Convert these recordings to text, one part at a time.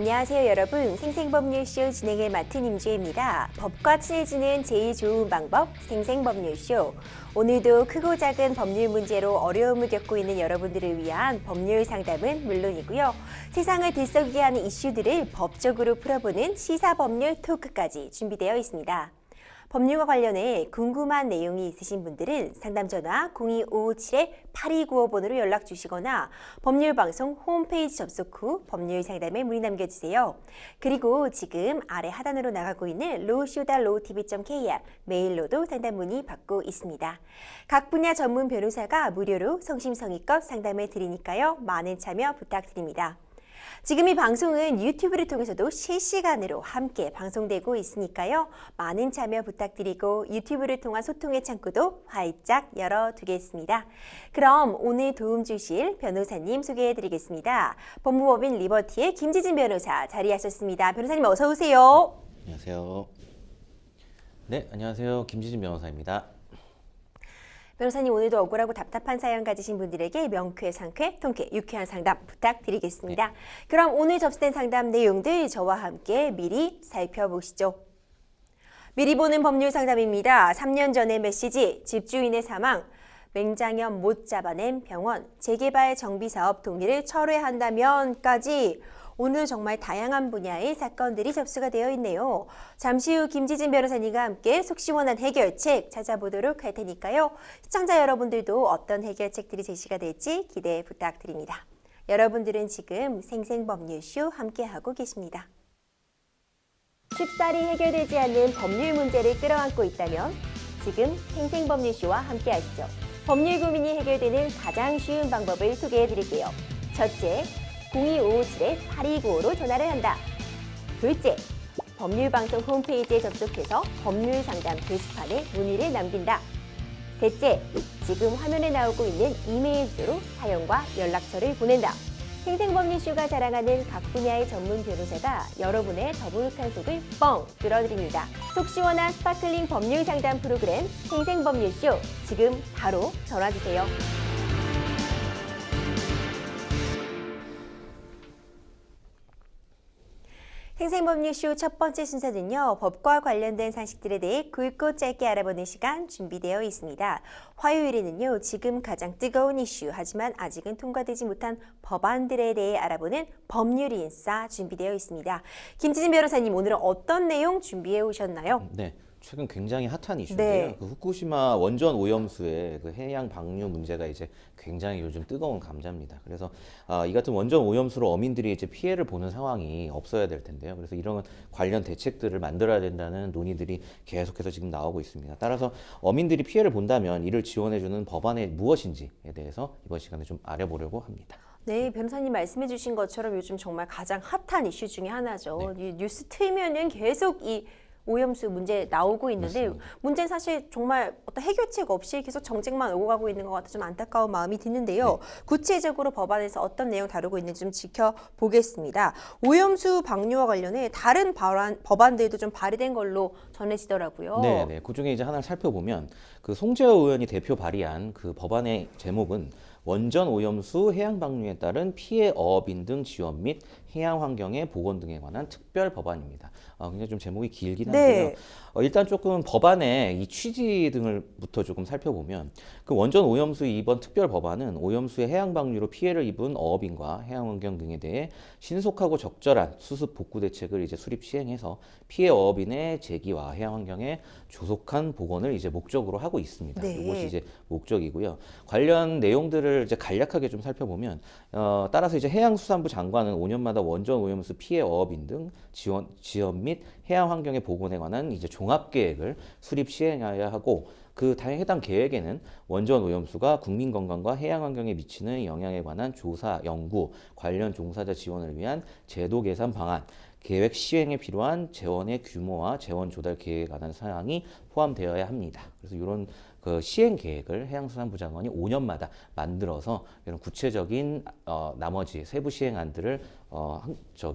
안녕하세요 여러분. 생생법률쇼 진행을 맡은 임주혜입니다. 법과 친해지는 제일 좋은 방법 생생법률쇼. 오늘도 크고 작은 법률 문제로 어려움을 겪고 있는 여러분들을 위한 법률 상담은 물론이고요. 세상을 들썩이게 하는 이슈들을 법적으로 풀어보는 시사법률 토크까지 준비되어 있습니다. 법률과 관련해 궁금한 내용이 있으신 분들은 상담전화 02557-8295번으로 연락 주시거나 법률방송 홈페이지 접속 후 법률 상담에 문의 남겨주세요. 그리고 지금 아래 하단으로 나가고 있는 lawshow.lowtv.kr 메일로도 상담 문의 받고 있습니다. 각 분야 전문 변호사가 무료로 성심성의껏 상담해 드리니까요. 많은 참여 부탁드립니다. 지금 이 방송은 유튜브를 통해서도 실시간으로 함께 방송되고 있으니까요. 많은 참여 부탁드리고 유튜브를 통한 소통의 창구도 활짝 열어두겠습니다. 그럼 오늘 도움 주실 변호사님 소개해드리겠습니다. 법무법인 리버티의 김지진 변호사 자리하셨습니다. 변호사님 어서 오세요. 안녕하세요. 네, 안녕하세요. 김지진 변호사입니다. 변호사님 오늘도 억울하고 답답한 사연 가지신 분들에게 명쾌, 상쾌, 통쾌, 유쾌한 상담 부탁드리겠습니다. 네. 그럼 오늘 접수된 상담 내용들 저와 함께 미리 살펴보시죠. 미리 보는 법률 상담입니다. 3년 전의 메시지, 집주인의 사망, 맹장염 못 잡아낸 병원, 재개발 정비사업 동의를 철회한다면까지 오늘 정말 다양한 분야의 사건들이 접수가 되어 있네요. 잠시 후 김지진 변호사님과 함께 속 시원한 해결책 찾아보도록 할 테니까요. 시청자 여러분들도 어떤 해결책들이 제시가 될지 기대 부탁드립니다. 여러분들은 지금 생생법률쇼 함께하고 계십니다. 쉽사리 해결되지 않는 법률 문제를 끌어안고 있다면 지금 생생법률쇼와 함께하시죠. 법률 고민이 해결되는 가장 쉬운 방법을 소개해드릴게요. 첫째, 02557-8295로 전화를 한다. 둘째, 법률방송 홈페이지에 접속해서 법률상담 게시판에 문의를 남긴다. 셋째, 지금 화면에 나오고 있는 이메일 주소로 사연과 연락처를 보낸다. 생생법률쇼가 자랑하는 각 분야의 전문 변호사가 여러분의 더부룩한 속을 뻥 뚫어드립니다. 속 시원한 스파클링 법률 상담 프로그램 생생법률쇼 지금 바로 전화주세요. 생생법률쇼 첫 번째 순서는요. 법과 관련된 상식들에 대해 굵고 짧게 알아보는 시간 준비되어 있습니다. 화요일에는요. 지금 가장 뜨거운 이슈 하지만 아직은 통과되지 못한 법안들에 대해 알아보는 법률 인싸 준비되어 있습니다. 김지진 변호사님 오늘은 어떤 내용 준비해 오셨나요? 네. 최근 굉장히 핫한 이슈인데요. 네. 그 후쿠시마 원전 오염수의 그 해양 방류 문제가 이제 굉장히 요즘 뜨거운 감자입니다. 그래서 이 같은 원전 오염수로 어민들이 이제 피해를 보는 상황이 없어야 될 텐데요. 그래서 이런 관련 대책들을 만들어야 된다는 논의들이 계속해서 지금 나오고 있습니다. 따라서 어민들이 피해를 본다면 이를 지원해주는 법안이 무엇인지에 대해서 이번 시간에 좀 알아보려고 합니다. 네, 변호사님 말씀해 주신 것처럼 요즘 정말 가장 핫한 이슈 중에 하나죠. 네. 뉴스 틀면은 계속 이 오염수 문제 나오고 있는데 맞습니다. 문제는 사실 정말 어떤 해결책 없이 계속 정책만 오고 가고 있는 것 같아 좀 안타까운 마음이 드는데요. 네. 구체적으로 법안에서 어떤 내용 다루고 있는지 좀 지켜보겠습니다. 오염수 방류와 관련해 다른 법안들도 좀 발의된 걸로 전해지더라고요. 네. 그중에 이제 하나를 살펴보면 그 송재호 의원이 대표 발의한 그 법안의 제목은 원전 오염수 해양 방류에 따른 피해 어업인 등 지원 및 해양 환경의 보건 등에 관한 특별 법안입니다. 굉장히 좀 제목이 길긴 한데요. 네. 일단 조금 법안의 이 취지 등을부터 조금 살펴보면 그 원전 오염수 이번 특별 법안은 오염수의 해양 방류로 피해를 입은 어업인과 해양 환경 등에 대해 신속하고 적절한 수습 복구 대책을 이제 수립 시행해서 피해 어업인의 재기와 해양 환경의 조속한 복원을 이제 목적으로 하고 있습니다. 네. 이것이 이제 목적이고요. 관련 내용들을 이제 간략하게 좀 살펴보면 따라서 이제 해양수산부 장관은 5년마다 원전 오염수 피해 어업인 등 지원 및 해양 환경의 복원에 관한 이제 종합 계획을 수립 시행해야 하고 그 해당 계획에는 원전 오염수가 국민 건강과 해양 환경에 미치는 영향에 관한 조사, 연구, 관련 종사자 지원을 위한 제도 개선 방안, 계획 시행에 필요한 재원의 규모와 재원 조달 계획에 관한 사항이 포함되어야 합니다. 그래서 이런 그 시행 계획을 해양수산부 장관이 5년마다 만들어서 이런 구체적인 나머지 세부 시행안들을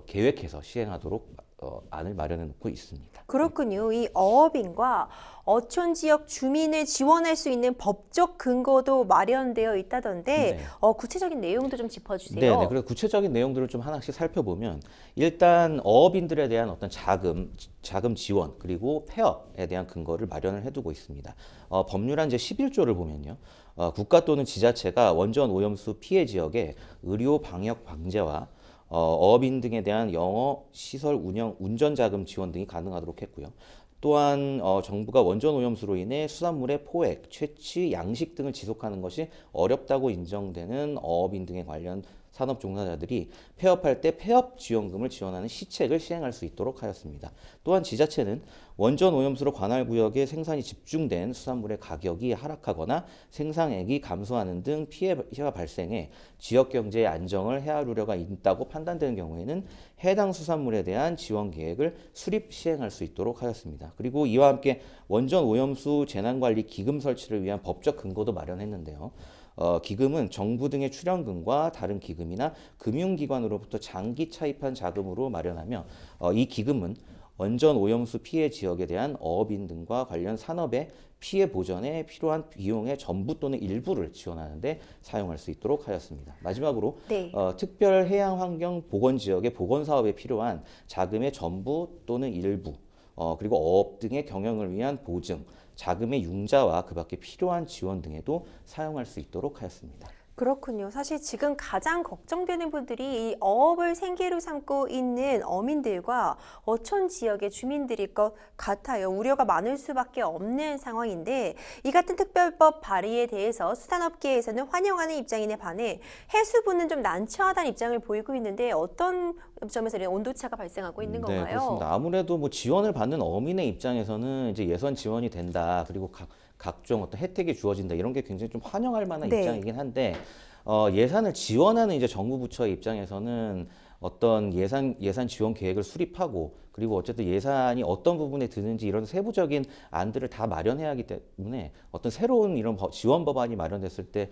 계획해서 시행하도록 안을 마련해 놓고 있습니다. 그렇군요. 이 어업인과 어촌 지역 주민을 지원할 수 있는 법적 근거도 마련되어 있다던데 네. 구체적인 내용도 좀 짚어주세요. 네. 그래서 구체적인 내용들을 좀 하나씩 살펴보면 일단 어업인들에 대한 어떤 자금 지원 그리고 폐업에 대한 근거를 마련을 해두고 있습니다. 법률안 제 11조를 보면요. 국가 또는 지자체가 원전 오염수 피해 지역에 의료 방역 방제와 어업인 등에 대한 영업, 시설 운영, 운전 자금 지원 등이 가능하도록 했고요. 또한 정부가 원전 오염수로 인해 수산물의 포획, 채취, 양식 등을 지속하는 것이 어렵다고 인정되는 어업인 등에 관련 산업 종사자들이 폐업할 때 폐업 지원금을 지원하는 시책을 시행할 수 있도록 하였습니다. 또한 지자체는 원전 오염수로 관할 구역에 생산이 집중된 수산물의 가격이 하락하거나 생산액이 감소하는 등 피해가 발생해 지역 경제의 안정을 해할 우려가 있다고 판단되는 경우에는 해당 수산물에 대한 지원 계획을 수립 시행할 수 있도록 하였습니다. 그리고 이와 함께 원전 오염수 재난관리 기금 설치를 위한 법적 근거도 마련했는데요. 기금은 정부 등의 출연금과 다른 기금이나 금융기관으로부터 장기 차입한 자금으로 마련하며 이 기금은 원전 오염수 피해 지역에 대한 어업인 등과 관련 산업의 피해 보전에 필요한 비용의 전부 또는 일부를 지원하는 데 사용할 수 있도록 하였습니다. 마지막으로 네. 특별 해양 환경 보건 지역의 보건 사업에 필요한 자금의 전부 또는 일부 그리고 어업 등의 경영을 위한 보증, 자금의 융자와 그 밖에 필요한 지원 등에도 사용할 수 있도록 하였습니다. 그렇군요. 사실 지금 가장 걱정되는 분들이 이 어업을 생계로 삼고 있는 어민들과 어촌 지역의 주민들일 것 같아요. 우려가 많을 수밖에 없는 상황인데 이 같은 특별법 발의에 대해서 수산업계에서는 환영하는 입장인에 반해 해수부는 좀 난처하다는 입장을 보이고 있는데 어떤 점에서 이런 온도차가 발생하고 있는 네, 건가요? 그렇습니다. 아무래도 뭐 지원을 받는 어민의 입장에서는 이제 예선 지원이 된다. 그리고 각종 어떤 혜택이 주어진다. 이런 게 굉장히 좀 환영할 만한 네. 입장이긴 한데 예산을 지원하는 이제 정부 부처의 입장에서는 어떤 예산 지원 계획을 수립하고 그리고 어쨌든 예산이 어떤 부분에 드는지 이런 세부적인 안들을 다 마련해야 하기 때문에 어떤 새로운 이런 지원 법안이 마련됐을 때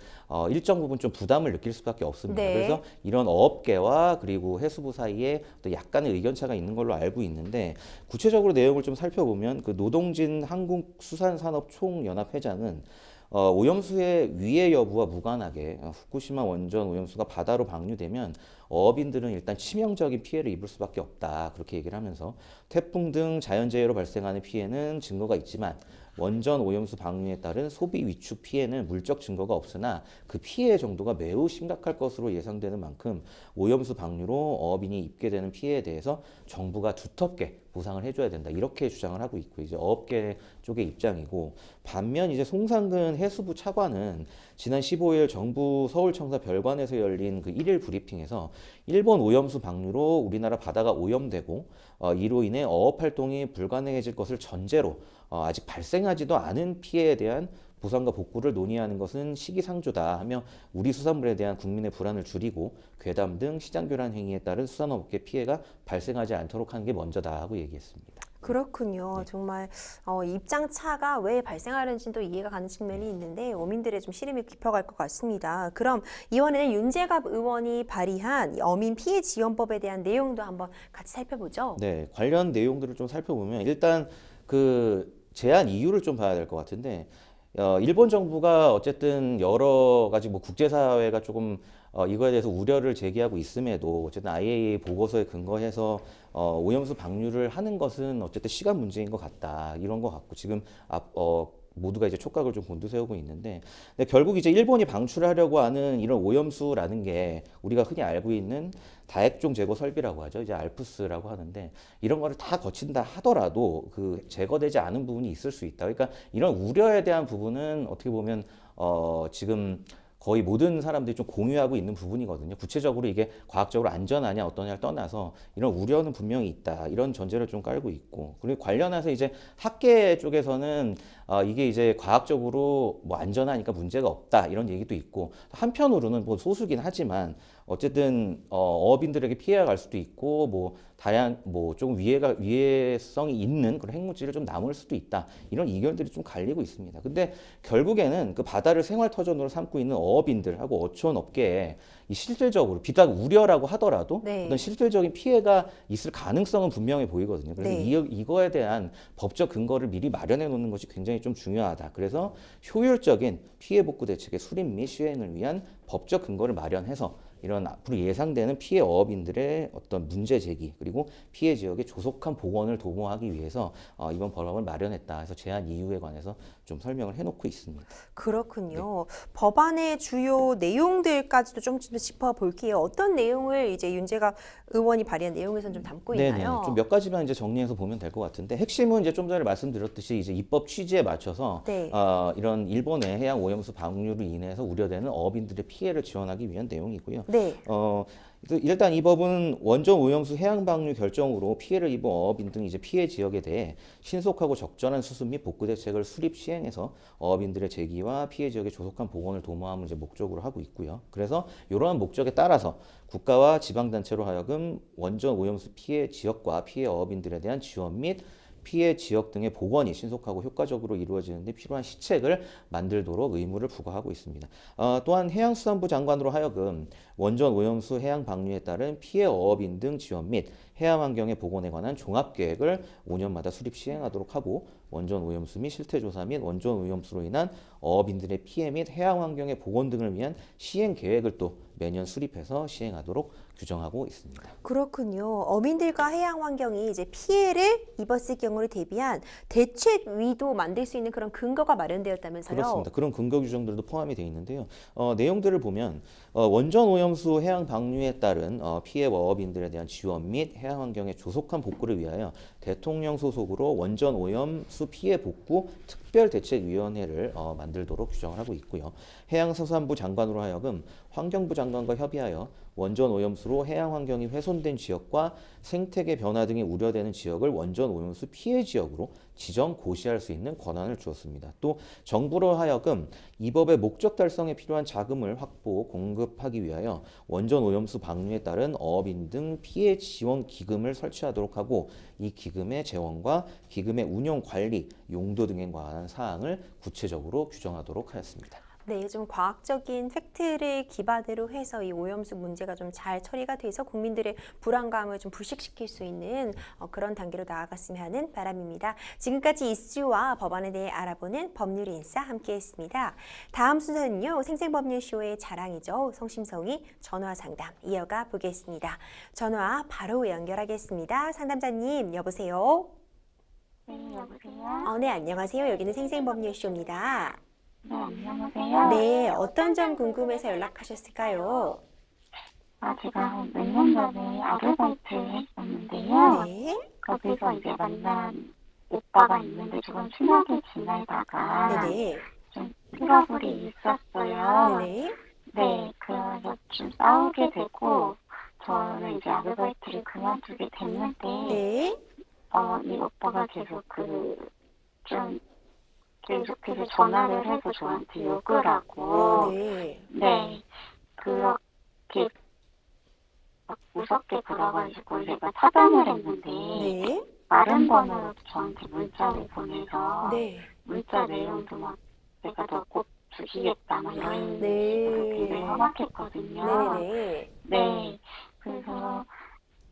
일정 부분 좀 부담을 느낄 수밖에 없습니다. 네. 그래서 이런 어업계와 그리고 해수부 사이에 또 약간의 의견차가 있는 걸로 알고 있는데 구체적으로 내용을 좀 살펴보면 그 노동진 한국수산산업총연합회장은 오염수의 위해 여부와 무관하게 후쿠시마 원전 오염수가 바다로 방류되면 어업인들은 일단 치명적인 피해를 입을 수밖에 없다. 그렇게 얘기를 하면서 태풍 등 자연재해로 발생하는 피해는 증거가 있지만 원전 오염수 방류에 따른 소비 위축 피해는 물적 증거가 없으나 그 피해 정도가 매우 심각할 것으로 예상되는 만큼 오염수 방류로 어업인이 입게 되는 피해에 대해서 정부가 두텁게 보상을 해줘야 된다. 이렇게 주장을 하고 있고 이제 어업계 쪽의 입장이고 반면 이제 송상근 해수부 차관은 지난 15일 정부 서울청사 별관에서 열린 그 1일 브리핑에서 일본 오염수 방류로 우리나라 바다가 오염되고 이로 인해 어업 활동이 불가능해질 것을 전제로 아직 발생하지도 않은 피해에 대한 보상과 복구를 논의하는 것은 시기상조다 하며 우리 수산물에 대한 국민의 불안을 줄이고 괴담 등 시장 교란 행위에 따른 수산업계 피해가 발생하지 않도록 하는 게 먼저다 하고 얘기했습니다. 그렇군요. 정말 입장 차가 왜 발생하는지도 이해가 가는 측면이 있는데 어민들의 좀 시름이 깊어갈 것 같습니다. 그럼 이번에는 윤재갑 의원이 발의한 어민 피해 지원법에 대한 내용도 한번 같이 살펴보죠. 네, 관련 내용들을 좀 살펴보면 일단 그 제한 이유를 좀 봐야 될 것 같은데 일본 정부가 어쨌든 여러 가지 뭐 국제사회가 조금 이거에 대해서 우려를 제기하고 있음에도 어쨌든 IAEA 보고서에 근거해서 오염수 방류를 하는 것은 어쨌든 시간 문제인 것 같다 이런 것 같고 지금 모두가 이제 촉각을 좀 곤두세우고 있는데 근데 결국 이제 일본이 방출하려고 하는 이런 오염수라는 게 우리가 흔히 알고 있는 다액종 제거 설비라고 하죠. 이제 알프스라고 하는데 이런 거를 다 거친다 하더라도 그 제거되지 않은 부분이 있을 수 있다. 그러니까 이런 우려에 대한 부분은 어떻게 보면 지금 거의 모든 사람들이 좀 공유하고 있는 부분이거든요. 구체적으로 이게 과학적으로 안전하냐 어떠냐를 떠나서 이런 우려는 분명히 있다. 이런 전제를 좀 깔고 있고 그리고 관련해서 이제 학계 쪽에서는 이게 이제 과학적으로 뭐 안전하니까 문제가 없다 이런 얘기도 있고 한편으로는 뭐 소수긴 하지만 어쨌든 어업인들에게 피해가 갈 수도 있고 뭐 다양 뭐 좀 위해성이 있는 그런 핵물질을 좀 남을 수도 있다 이런 의견들이 좀 갈리고 있습니다. 근데 결국에는 그 바다를 생활 터전으로 삼고 있는 어업인들하고 어촌 업계에 이 실질적으로 비단 우려라고 하더라도 네. 어떤 실질적인 피해가 있을 가능성은 분명해 보이거든요. 그래서 네. 이거에 대한 법적 근거를 미리 마련해 놓는 것이 굉장히 좀 중요하다. 그래서 효율적인 피해 복구 대책의 수립 및 시행을 위한 법적 근거를 마련해서 이런 앞으로 예상되는 피해 어업인들의 어떤 문제 제기 그리고 피해 지역의 조속한 복원을 도모하기 위해서 이번 법안을 마련했다 해서 제안 이유에 관해서 좀 설명을 해놓고 있습니다. 그렇군요. 법안의 주요 내용들까지도 좀 짚어볼게요. 어떤 내용을 이제 윤재갑 의원이 발의한 내용에선 좀 담고 네네. 있나요? 좀 몇 가지만 이제 정리해서 보면 될 것 같은데 핵심은 이제 좀 전에 말씀드렸듯이 이제 입법 취지에 맞춰서 네. 이런 일본의 해양 오염수 방류로 인해서 우려되는 어업인들의 피해를 지원하기 위한 내용이고요. 네. 일단 이 법은 원전 오염수 해양 방류 결정으로 피해를 입은 어업인 등 이제 피해 지역에 대해 신속하고 적절한 수습 및 복구 대책을 수립 시행해서 어업인들의 재기와 피해 지역의 조속한 복원을 도모함을 이제 목적으로 하고 있고요. 그래서 이러한 목적에 따라서 국가와 지방단체로 하여금 원전 오염수 피해 지역과 피해 어업인들에 대한 지원 및 피해 지역 등의 복원이 신속하고 효과적으로 이루어지는 데 필요한 시책을 만들도록 의무를 부과하고 있습니다. 또한 해양수산부 장관으로 하여금 원전 오염수 해양 방류에 따른 피해 어업인 등 지원 및 해양 환경의 복원에 관한 종합계획을 5년마다 수립 시행하도록 하고 원전 오염수 및 실태조사 및 원전 오염수로 인한 어업인들의 피해 및 해양 환경의 복원 등을 위한 시행 계획을 또 매년 수립해서 시행하도록 규정하고 있습니다. 그렇군요. 어민들과 해양 환경이 이제 피해를 입었을 경우를 대비한 대책위도 만들 수 있는 그런 근거가 마련되었다면서요? 그렇습니다. 그런 근거 규정들도 포함이 되어 있는데요. 내용들을 보면 원전 오염수 해양 방류에 따른 피해 어업인들에 대한 지원 및 해양 환경의 조속한 복구를 위하여 대통령 소속으로 원전 오염수 피해 복구 특별대책위원회를 만들도록 규정을 하고 있고요. 해양수산부 장관으로 하여금 환경부 장관과 협의하여 원전 오염수로 해양 환경이 훼손된 지역과 생태계 변화 등이 우려되는 지역을 원전 오염수 피해 지역으로 지정 고시할 수 있는 권한을 주었습니다. 또 정부로 하여금 이 법의 목적 달성에 필요한 자금을 확보, 공급하기 위하여 원전 오염수 방류에 따른 어업인 등 피해 지원 기금을 설치하도록 하고 이 기금의 재원과 기금의 운영 관리, 용도 등에 관한 사항을 구체적으로 규정하도록 하였습니다. 네, 좀 과학적인 팩트를 기반으로 해서 이 오염수 문제가 좀 잘 처리가 돼서 국민들의 불안감을 좀 불식시킬 수 있는 그런 단계로 나아갔으면 하는 바람입니다. 지금까지 이슈와 법안에 대해 알아보는 법률 인싸 함께했습니다. 다음 순서는요, 생생법률쇼의 자랑이죠. 성심성의 전화 상담 이어가 보겠습니다. 전화 바로 연결하겠습니다. 상담자님 여보세요. 네, 여보세요? 네, 안녕하세요. 여기는 생생법률쇼입니다. 네, 안녕하세요. 네, 어떤 점 궁금해서 연락하셨을까요? 제가 몇 년 전에 아르바이트를 했었는데요. 네, 거기서 이제 만난 오빠가 있는데 조금 친하게 지내다가 네네, 좀 트러블이 있었어요. 네네, 네, 그래서 좀 싸우게 되고 저는 이제 아르바이트를 그만두게 됐는데 네, 이 오빠가 계속 좀 계속해서 전화를 해서 저한테 욕을 하고 네, 네, 그렇게 막 무섭게 굴어가지고 제가 차단을 했는데 네, 다른 번호로 저한테 문자를 보내서 네, 문자 내용도 막 내가 너 꼭 죽이겠다 막 이런 네. 식으로 굉장히 험악했거든요. 네네네, 네, 그래서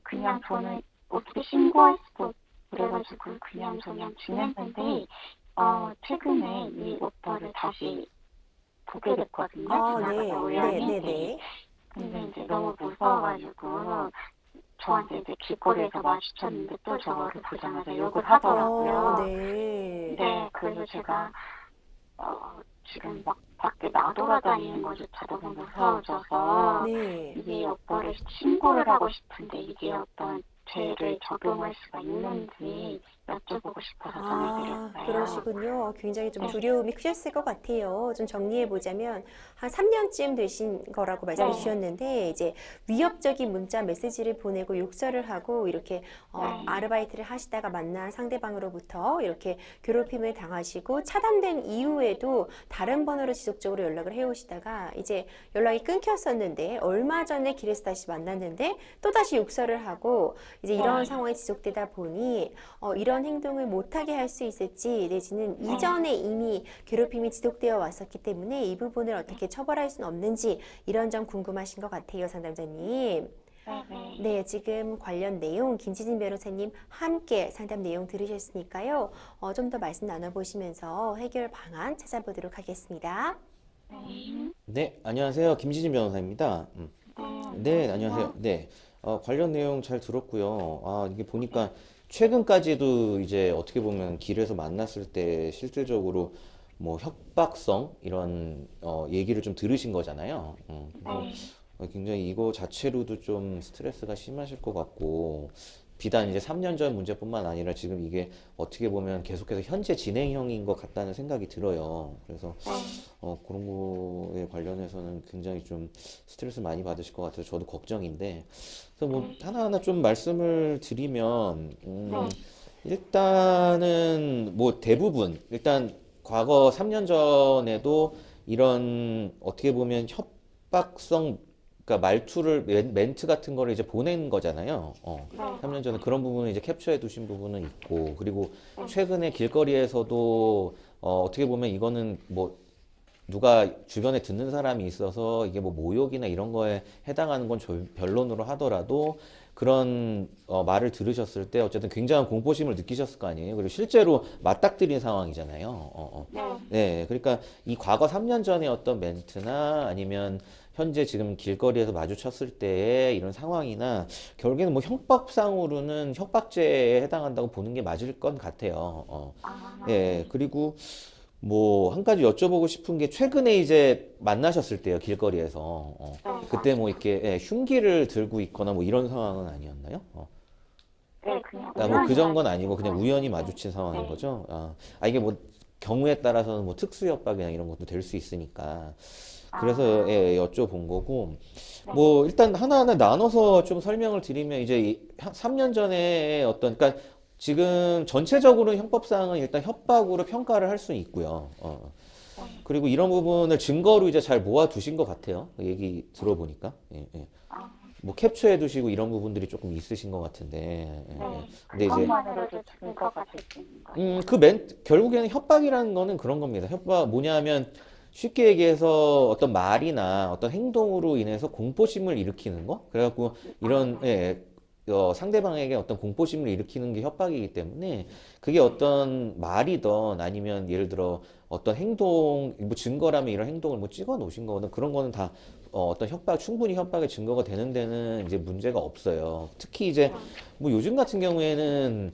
그냥 저는 어떻게 신고할 수도 그래가지고 그냥 지냈는데 최근에 이 오빠를 다시 보게 됐거든요. 네, 지나가다 우연히. 네네네, 근데 이제 너무 무서워가지고 저한테 이제 길거리에서 마주쳤는데 또 저를 보자마자 욕을 하더라고요. 네, 네, 그래서 제가 지금 막 밖에 나돌아다니는 것조차도 너무 무서워져서 네, 이 오빠를 신고를 하고 싶은데 이게 어떤 죄를 적용할 수가 있는지 여쭤보고 싶어서 아, 전화드렸어요. 그러시군요. 굉장히 좀 네. 두려움이 크셨을 것 같아요. 좀 정리해 보자면 한 3년쯤 되신 거라고 말씀해 네. 주셨는데 이제 위협적인 문자 메시지를 보내고 욕설을 하고 이렇게 네. 아르바이트를 하시다가 만난 상대방으로부터 이렇게 괴롭힘을 당하시고 차단된 이후에도 다른 번호로 지속적으로 연락을 해오시다가 이제 연락이 끊겼었는데 얼마 전에 길에서 다시 만났는데 또다시 욕설을 하고 이제 이런 네. 상황이 지속되다 보니 이런 행동을 못하게 할 수 있을지 내지는 이전에 이미 괴롭힘이 지속되어 왔었기 때문에 이 부분을 어떻게 처벌할 수는 없는지 이런 점 궁금하신 것 같아요, 상담자님. 네네. 네, 지금 관련 내용 김지진 변호사님 함께 상담 내용 들으셨으니까요. 좀 더 말씀 나눠보시면서 해결 방안 찾아보도록 하겠습니다. 네. 네, 안녕하세요. 김지진 변호사입니다. 네, 안녕하세요. 네, 관련 내용 잘 들었고요. 아, 이게 보니까 최근까지도 이제 어떻게 보면 길에서 만났을 때 실질적으로 뭐 협박성 이런 얘기를 좀 들으신 거잖아요. 그래서 네. 굉장히 이거 자체로도 좀 스트레스가 심하실 것 같고 비단 이제 3년 전 문제뿐만 아니라 지금 이게 어떻게 보면 계속해서 현재 진행형인 것 같다는 생각이 들어요. 그래서 그런 거에 관련해서는 굉장히 좀 스트레스 많이 받으실 것 같아서 저도 걱정인데 그래서 뭐 하나하나 좀 말씀을 드리면 일단은 뭐 대부분 일단 과거 3년 전에도 이런 어떻게 보면 협박성 그러니까 말투를 멘트 같은 거를 이제 보낸 거잖아요. 3년 전에 그런 부분을 이제 캡처해 두신 부분은 있고 그리고 최근에 길거리에서도 어떻게 보면 이거는 뭐 누가 주변에 듣는 사람이 있어서 이게 뭐 모욕이나 이런 거에 해당하는 건 변론으로 하더라도 그런 말을 들으셨을 때 어쨌든 굉장한 공포심을 느끼셨을 거 아니에요. 그리고 실제로 맞닥뜨린 상황이잖아요. 네, 그러니까 이 과거 3년 전에 어떤 멘트나 아니면 현재 지금 길거리에서 마주쳤을 때의 이런 상황이나 결국에는 뭐 형법상으로는 협박죄에 해당한다고 보는 게 맞을 것 같아요. 예, 그리고 뭐 한 가지 여쭤보고 싶은 게 최근에 이제 만나셨을 때요 길거리에서 그때 뭐 이렇게 흉기를 들고 있거나 뭐 이런 상황은 아니었나요? 네, 그냥 뭐 그 우연히 정도는 아니고 그냥 우연히 마주쳤어요. 마주친 상황인 네. 거죠? 이게 뭐 경우에 따라서는 뭐 특수 협박이나 이런 것도 될 수 있으니까 그래서 여쭤본 거고 뭐 일단 하나하나 나눠서 좀 설명을 드리면 이제 3년 전에 어떤 그러니까 지금 전체적으로 형법상은 일단 협박으로 평가를 할 수는 있고요. 그리고 이런 부분을 증거로 이제 잘 모아 두신 것 같아요. 얘기 들어보니까. 뭐 캡처해 두시고 이런 부분들이 조금 있으신 것 같은데. 근데 이제 그것만으로도 증거가 될 수 있는 거예요. 결국에는 협박이라는 거는 그런 겁니다. 협박 뭐냐면 쉽게 얘기해서 어떤 말이나 어떤 행동으로 인해서 공포심을 일으키는 거. 그래갖고 이런 상대방에게 어떤 공포심을 일으키는 게 협박이기 때문에 그게 어떤 말이든 아니면 예를 들어 어떤 행동, 뭐 증거라면 이런 행동을 뭐 찍어 놓으신 거거든. 그런 거는 다 어떤 협박, 충분히 협박의 증거가 되는 데는 이제 문제가 없어요. 특히 이제 뭐 요즘 같은 경우에는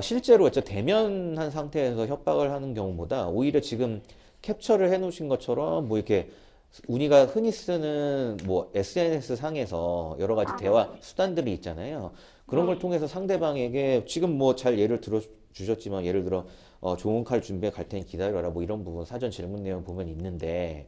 실제로 어째 대면한 상태에서 협박을 하는 경우보다 오히려 지금 캡처를 해 놓으신 것처럼 뭐 이렇게 우리가 흔히 쓰는 뭐 SNS 상에서 여러 가지 대화 수단들이 있잖아요. 그런 걸 통해서 상대방에게 지금 뭐 잘 예를 들어 주셨지만 예를 들어 좋은 칼 준비해 갈 테니 기다려라 뭐 이런 부분 사전 질문 내용 보면 있는데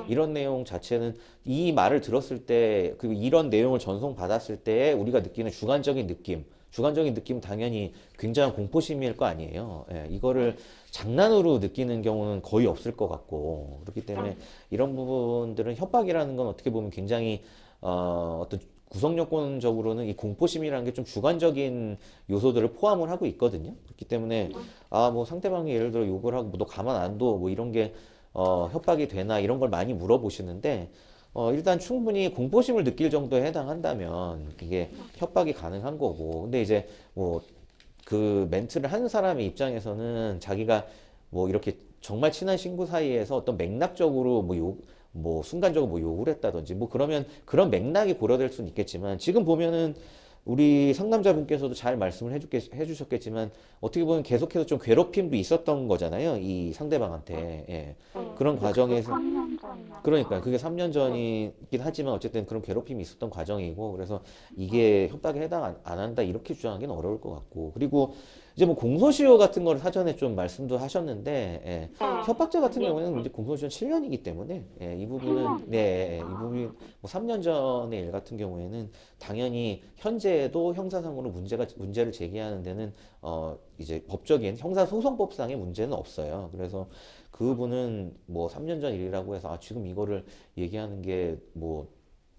이런 내용 자체는 이 말을 들었을 때 그리고 이런 내용을 전송 받았을 때 우리가 느끼는 주관적인 느낌은 당연히 굉장한 공포심일 거 아니에요. 이거를 장난으로 느끼는 경우는 거의 없을 것 같고 그렇기 때문에 이런 부분들은 협박이라는 건 어떻게 보면 굉장히 어떤 구성요건적으로는 이 공포심이라는 게 좀 주관적인 요소들을 포함을 하고 있거든요. 그렇기 때문에 뭐 상대방이 예를 들어 욕을 하고 뭐 너 가만 안 둬 뭐 이런 게 협박이 되나 이런 걸 많이 물어보시는데 일단 충분히 공포심을 느낄 정도에 해당한다면 이게 협박이 가능한 거고 근데 이제 뭐 그 멘트를 하는 사람의 입장에서는 자기가 뭐 이렇게 정말 친한 친구 사이에서 어떤 맥락적으로 뭐 순간적으로 뭐 욕을 했다든지 뭐 그러면 그런 맥락이 고려될 수는 있겠지만 지금 보면은 우리 상담자분께서도 잘 말씀을 해주셨겠지만 어떻게 보면 계속해서 좀 괴롭힘도 있었던 거잖아요. 이 상대방한테. 예. 그런 과정에서 3년 전이요. 그러니까 그게 3년 전이긴 하지만 어쨌든 그런 괴롭힘이 있었던 과정이고 그래서 이게 협박에 해당 안 한다 이렇게 주장하기는 어려울 것 같고 그리고 이제 뭐 공소시효 같은 걸 사전에 좀 말씀도 하셨는데 예. 협박자 같은 경우에는 이제 공소시효 7년이기 때문에 예, 이 부분은 네, 이 부분이 뭐 3년 전의 일 같은 경우에는 당연히 현재에도 형사상으로 문제를 제기하는 데는 이제 법적인 형사소송법상의 문제는 없어요. 그래서 그 부분은 뭐 3년 전 일이라고 해서 지금 이거를 얘기하는 게 뭐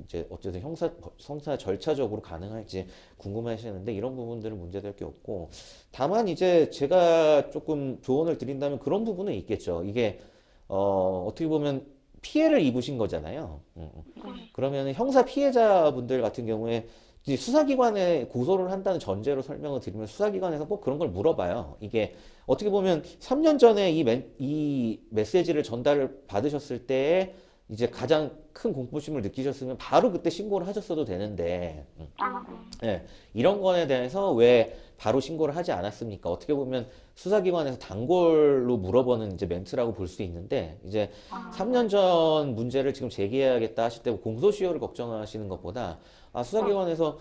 이제 어쨌든 형사 절차적으로 가능할지 궁금하시는데 이런 부분들은 문제될 게 없고 다만 이제 제가 조금 조언을 드린다면 그런 부분은 있겠죠. 이게 어떻게 보면 피해를 입으신 거잖아요. 그러면 형사 피해자분들 같은 경우에 이제 수사기관에 고소를 한다는 전제로 설명을 드리면 수사기관에서 꼭 그런 걸 물어봐요. 이게 어떻게 보면 3년 전에 이 메시지를 전달을 받으셨을 때에 이제 가장 큰 공포심을 느끼셨으면 바로 그때 신고를 하셨어도 되는데, 예, 이런 거에 대해서 왜 바로 신고를 하지 않았습니까? 어떻게 보면 수사기관에서 단골로 물어보는 이제 멘트라고 볼 수 있는데, 이제 3년 전 문제를 지금 제기해야겠다 하실 때 공소시효를 걱정하시는 것보다 수사기관에서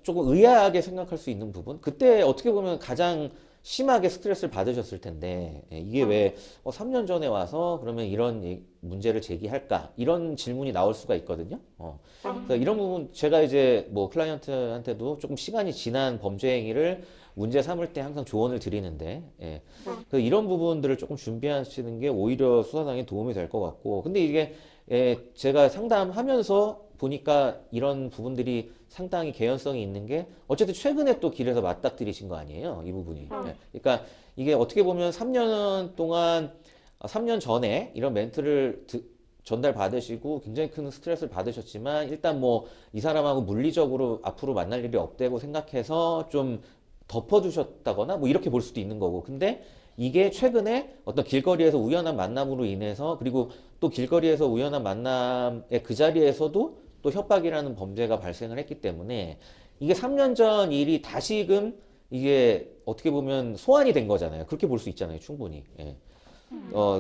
조금 의아하게 생각할 수 있는 부분, 그때 어떻게 보면 가장 심하게 스트레스를 받으셨을 텐데 이게 왜 3년 전에 와서 그러면 이런 문제를 제기할까 이런 질문이 나올 수가 있거든요. 그래서 이런 부분 제가 이제 뭐 클라이언트한테도 조금 시간이 지난 범죄 행위를 문제 삼을 때 항상 조언을 드리는데 그래서 이런 부분들을 조금 준비하시는 게 오히려 수사상에 도움이 될 것 같고 근데 이게 제가 상담하면서 보니까 이런 부분들이 상당히 개연성이 있는 게 어쨌든 최근에 또 길에서 맞닥뜨리신 거 아니에요? 이 부분이. 그러니까 이게 어떻게 보면 3년 동안 3년 전에 이런 멘트를 전달 받으시고 굉장히 큰 스트레스를 받으셨지만 일단 뭐 이 사람하고 물리적으로 앞으로 만날 일이 없다고 생각해서 좀 덮어두셨다거나 뭐 이렇게 볼 수도 있는 거고 근데 이게 최근에 어떤 길거리에서 우연한 만남으로 인해서 그리고 또 길거리에서 우연한 만남의 그 자리에서도 또 협박이라는 범죄가 발생을 했기 때문에 이게 3년 전 일이 다시금 이게 어떻게 보면 소환이 된 거잖아요. 그렇게 볼 수 있잖아요. 충분히. 예.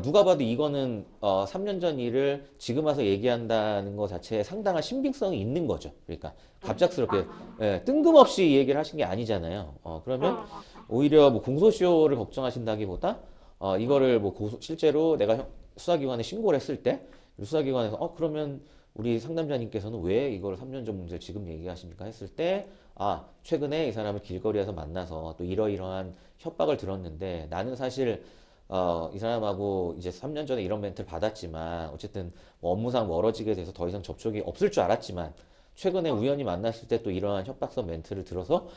누가 봐도 이거는 3년 전 일을 지금 와서 얘기한다는 것 자체에 상당한 신빙성이 있는 거죠. 그러니까 갑작스럽게 뜬금없이 이 얘기를 하신 게 아니잖아요. 그러면 오히려 뭐 공소시효를 걱정하신다기보다 이거를 뭐 실제로 내가 수사기관에 신고를 했을 때 수사기관에서 그러면 우리 상담자님께서는 왜 이걸 3년 전 문제를 지금 얘기하십니까? 했을 때 최근에 이 사람을 길거리에서 만나서 또 이러이러한 협박을 들었는데 나는 사실 이 사람하고 이제 3년 전에 이런 멘트를 받았지만 어쨌든 뭐 업무상 멀어지게 돼서 더 이상 접촉이 없을 줄 알았지만 최근에 우연히 만났을 때 또 이러한 협박성 멘트를 들어서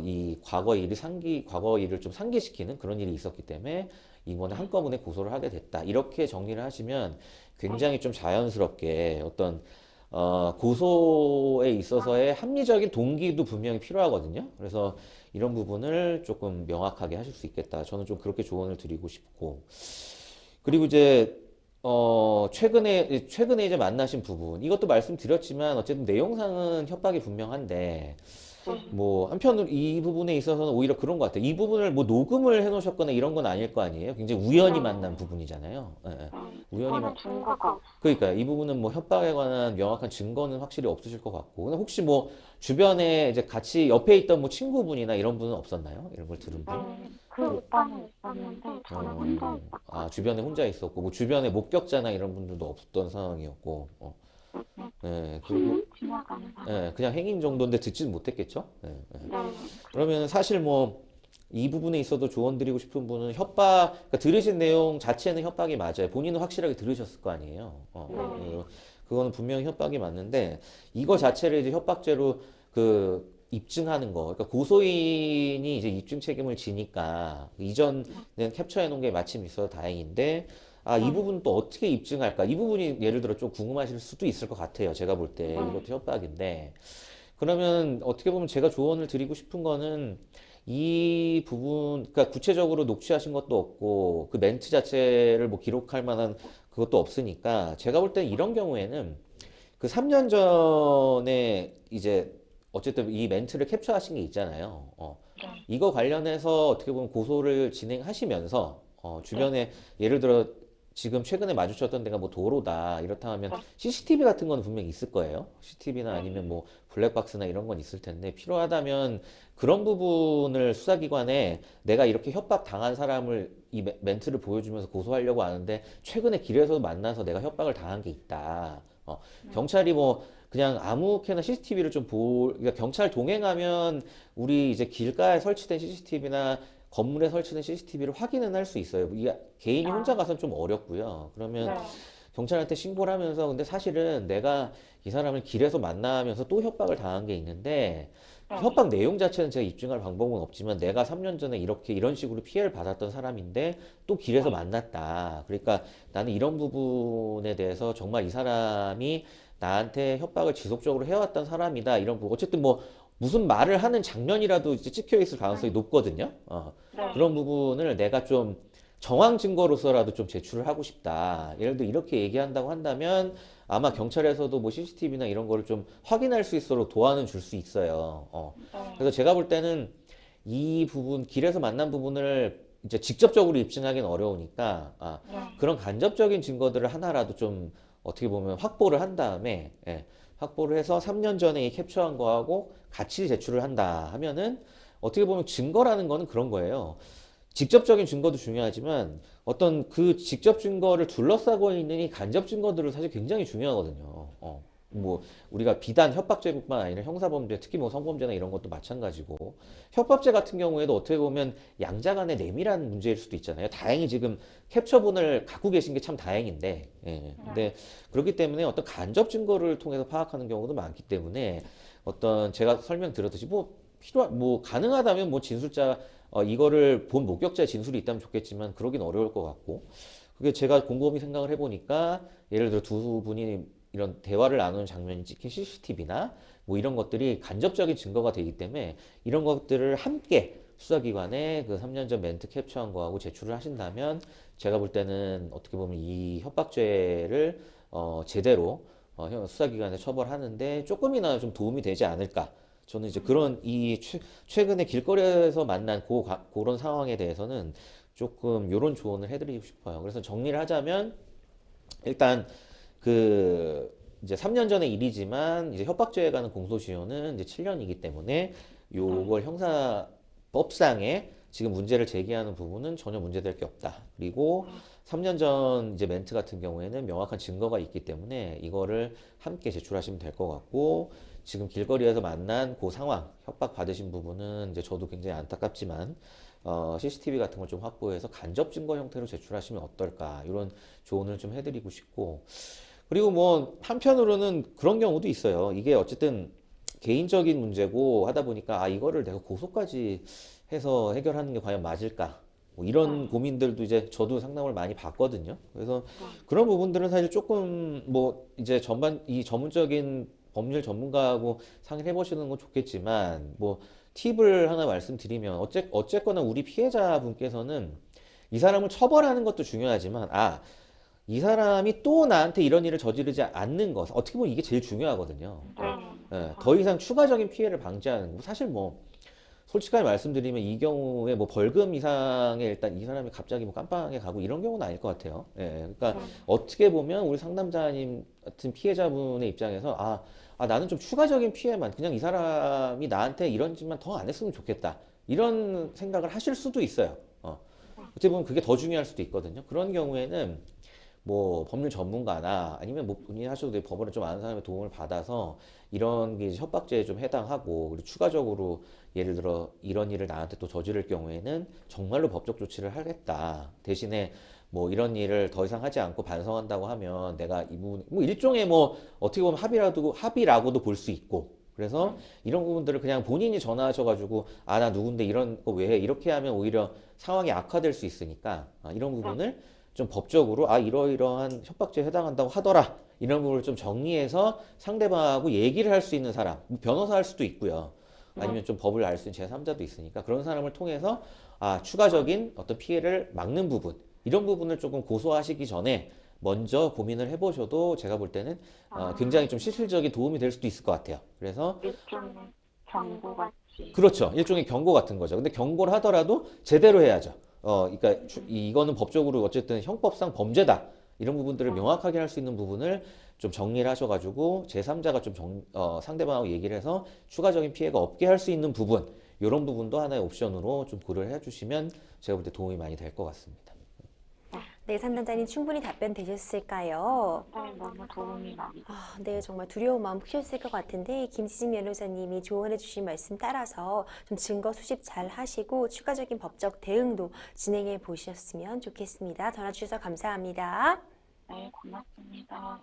이 과거 일을 좀 상기시키는 그런 일이 있었기 때문에 이번에 한꺼번에 고소를 하게 됐다. 이렇게 정리를 하시면 굉장히 좀 자연스럽게 어떤 고소에 있어서의 합리적인 동기도 분명히 필요하거든요. 그래서 이런 부분을 조금 명확하게 하실 수 있겠다. 저는 좀 그렇게 조언을 드리고 싶고. 그리고 이제 최근에 이제 만나신 부분 이것도 말씀드렸지만 어쨌든 내용상은 협박이 분명한데 뭐 한편으로 이 부분에 있어서는 오히려 그런 것 같아요. 이 부분을 뭐 녹음을 해놓으셨거나 이런 건 아닐 거 아니에요. 굉장히 우연히 만난 부분이잖아요. 우연히 증거가 없어요. 그러니까 이 부분은 뭐 협박에 관한 명확한 증거는 확실히 없으실 것 같고 근데 혹시 뭐 주변에 이제 같이 옆에 있던 뭐 친구분이나 이런 분은 없었나요? 이런 걸 들은 분? 그 오빠는 있었는데 저는 혼자 있었고 주변에 혼자 있었고 뭐 주변에 목격자나 이런 분들도 없던 상황이었고 그리고 지나가는 사람. 그냥 행인 정도인데 듣지는 못했겠죠? 네. 그러면 사실 뭐 이 부분에 있어도 조언 드리고 싶은 분은 그러니까 들으신 내용 자체는 협박이 맞아요. 본인은 확실하게 들으셨을 거 아니에요. 그거는 분명히 협박이 맞는데 이거 자체를 이제 협박죄로 입증하는 거. 그러니까 고소인이 이제 입증 책임을 지니까 이전에 캡처해 놓은 게 마침 있어서 다행인데 이 부분은 또 어떻게 입증할까? 이 부분이 예를 들어 좀 궁금하실 수도 있을 것 같아요. 제가 볼 때 이것도 협박인데 그러면 어떻게 보면 제가 조언을 드리고 싶은 거는 이 부분, 그러니까 구체적으로 녹취하신 것도 없고 그 멘트 자체를 뭐 기록할 만한 그것도 없으니까 제가 볼 때 이런 경우에는 그 3년 전에 이제 어쨌든 이 멘트를 캡처하신 게 있잖아요. 네. 이거 관련해서 어떻게 보면 고소를 진행하시면서 주변에 예를 들어 지금 최근에 마주쳤던 데가 뭐 도로다 이렇다 하면 네. CCTV 같은 건 분명히 있을 거예요. CCTV나 네. 아니면 뭐 블랙박스나 이런 건 있을 텐데 필요하다면 그런 부분을 수사기관에 내가 이렇게 협박 당한 사람을 이 멘트를 보여주면서 고소하려고 하는데 최근에 길에서 만나서 내가 협박을 당한 게 있다. 경찰이 뭐 그냥 아무렇게나 CCTV를 그러니까 경찰 동행하면 우리 이제 길가에 설치된 CCTV나 건물에 설치된 CCTV를 확인은 할 수 있어요. 이게 개인이 혼자 가서는 좀 어렵고요. 그러면 네. 경찰한테 신고를 하면서 근데 사실은 내가 이 사람을 길에서 만나면서 또 협박을 당한 게 있는데 네. 협박 내용 자체는 제가 입증할 방법은 없지만 내가 3년 전에 이렇게 이런 식으로 피해를 받았던 사람인데 또 길에서 만났다. 그러니까 나는 이런 부분에 대해서 정말 이 사람이 나한테 협박을 지속적으로 해왔던 사람이다. 이런 부분. 어쨌든 뭐 무슨 말을 하는 장면이라도 이제 찍혀 있을 가능성이 높거든요. 네. 그런 부분을 내가 좀 정황 증거로서라도 좀 제출을 하고 싶다. 예를 들어 이렇게 얘기한다고 한다면 아마 경찰에서도 뭐 CCTV나 이런 거를 좀 확인할 수 있도록 도와는 줄 수 있어요. 네. 그래서 제가 볼 때는 이 부분, 길에서 만난 부분을 이제 직접적으로 입증하기는 어려우니까 네. 그런 간접적인 증거들을 하나라도 좀 어떻게 보면 확보를 한 다음에 확보를 해서 3년 전에 이 캡처한 거하고 같이 제출을 한다 하면은 어떻게 보면 증거라는 거는 그런 거예요. 직접적인 증거도 중요하지만 어떤 그 직접 증거를 둘러싸고 있는 이 간접 증거들은 사실 굉장히 중요하거든요. 뭐 우리가 비단 협박죄뿐만 아니라 형사범죄, 특히 뭐 성범죄나 이런 것도 마찬가지고 협박죄 같은 경우에도 어떻게 보면 양자 간의 내밀한 문제일 수도 있잖아요. 다행히 지금 캡처본을 갖고 계신 게 참 다행인데, 근데 그렇기 때문에 어떤 간접 증거를 통해서 파악하는 경우도 많기 때문에 어떤 제가 설명드렸듯이 뭐 가능하다면 뭐 진술자 이거를 본 목격자의 진술이 있다면 좋겠지만 그러긴 어려울 것 같고 그게 제가 곰곰이 생각을 해보니까 예를 들어 두 분이 이런 대화를 나누는 장면이 찍힌 CCTV나 뭐 이런 것들이 간접적인 증거가 되기 때문에 이런 것들을 함께 수사기관에 그 3년 전 멘트 캡처한 거하고 제출을 하신다면 제가 볼 때는 어떻게 보면 이 협박죄를 제대로 수사기관에 처벌하는데 조금이나마 좀 도움이 되지 않을까. 저는 이제 그런 최근에 길거리에서 만난 그런 상황에 대해서는 조금 요런 조언을 해드리고 싶어요. 그래서 정리를 하자면 일단 이제 3년 전의 일이지만 이제 협박죄에 관한 공소시효는 이제 7년이기 때문에 요걸 형사법상에 지금 문제를 제기하는 부분은 전혀 문제될 게 없다. 그리고 3년 전 이제 멘트 같은 경우에는 명확한 증거가 있기 때문에 이거를 함께 제출하시면 될 것 같고 지금 길거리에서 만난 그 상황, 협박 받으신 부분은 이제 저도 굉장히 안타깝지만 CCTV 같은 걸 좀 확보해서 간접 증거 형태로 제출하시면 어떨까 이런 조언을 좀 해드리고 싶고 그리고 뭐 한편으로는 그런 경우도 있어요. 이게 어쨌든 개인적인 문제고 하다 보니까 이거를 내가 고소까지 해서 해결하는 게 과연 맞을까? 뭐 이런 고민들도 이제 저도 상담을 많이 받거든요. 그래서 그런 부분들은 사실 조금 뭐 이제 이 전문적인 법률 전문가하고 상의를 해보시는 건 좋겠지만 뭐 팁을 하나 말씀드리면 어쨌거나 우리 피해자분께서는 이 사람을 처벌하는 것도 중요하지만 이 사람이 또 나한테 이런 일을 저지르지 않는 것 어떻게 보면 이게 제일 중요하거든요. 더 이상 추가적인 피해를 방지하는 거 사실 뭐 솔직하게 말씀드리면 이 경우에 뭐 벌금 이상의 일단 이 사람이 갑자기 뭐 깜빵에 가고 이런 경우는 아닐 것 같아요. 그러니까 어떻게 보면 우리 상담자님 같은 피해자분의 입장에서 나는 좀 추가적인 피해만 그냥 이 사람이 나한테 이런 짓만 더 안 했으면 좋겠다 이런 생각을 하실 수도 있어요. 어떻게 보면 그게 더 중요할 수도 있거든요. 그런 경우에는 뭐 법률 전문가나 아니면 뭐 본인이 하셔도 돼요. 법원을 좀 아는 사람의 도움을 받아서 이런 게 이제 협박죄에 좀 해당하고 그리고 추가적으로 예를 들어 이런 일을 나한테 또 저지를 경우에는 정말로 법적 조치를 하겠다. 대신에 뭐 이런 일을 더 이상 하지 않고 반성한다고 하면 내가 이 부분 뭐 일종의 뭐 어떻게 보면 합의라고도 볼 수 있고 그래서 이런 부분들을 그냥 본인이 전화하셔가지고 나 누군데 이런 거 왜 해? 이렇게 하면 오히려 상황이 악화될 수 있으니까 이런 부분을 좀 법적으로 이러이러한 협박죄에 해당한다고 하더라 이런 부분을 좀 정리해서 상대방하고 얘기를 할 수 있는 사람 뭐 변호사 할 수도 있고요 아니면 좀 법을 알 수 있는 제3자도 있으니까 그런 사람을 통해서 추가적인 어떤 피해를 막는 부분 이런 부분을 조금 고소하시기 전에 먼저 고민을 해보셔도 제가 볼 때는 굉장히 좀 실질적인 도움이 될 수도 있을 것 같아요. 그래서 일종의 경고같이. 그렇죠. 일종의 경고 같은 거죠. 근데 경고를 하더라도 제대로 해야죠. 그러니까 이거는 법적으로 어쨌든 형법상 범죄다. 이런 부분들을 명확하게 할 수 있는 부분을 좀 정리를 하셔가지고 제3자가 좀 상대방하고 얘기를 해서 추가적인 피해가 없게 할 수 있는 부분, 이런 부분도 하나의 옵션으로 좀 고려를 해주시면 제가 볼 때 도움이 많이 될 것 같습니다. 네, 상담자님 충분히 답변 되셨을까요? 네, 너무 도움이 많이 됐어요. 네, 정말 두려운 마음 푸셨을 것 같은데 김지진 변호사님이 조언해 주신 말씀 따라서 좀 증거 수집 잘 하시고 추가적인 법적 대응도 진행해 보셨으면 좋겠습니다. 전화 주셔서 감사합니다. 네, 고맙습니다.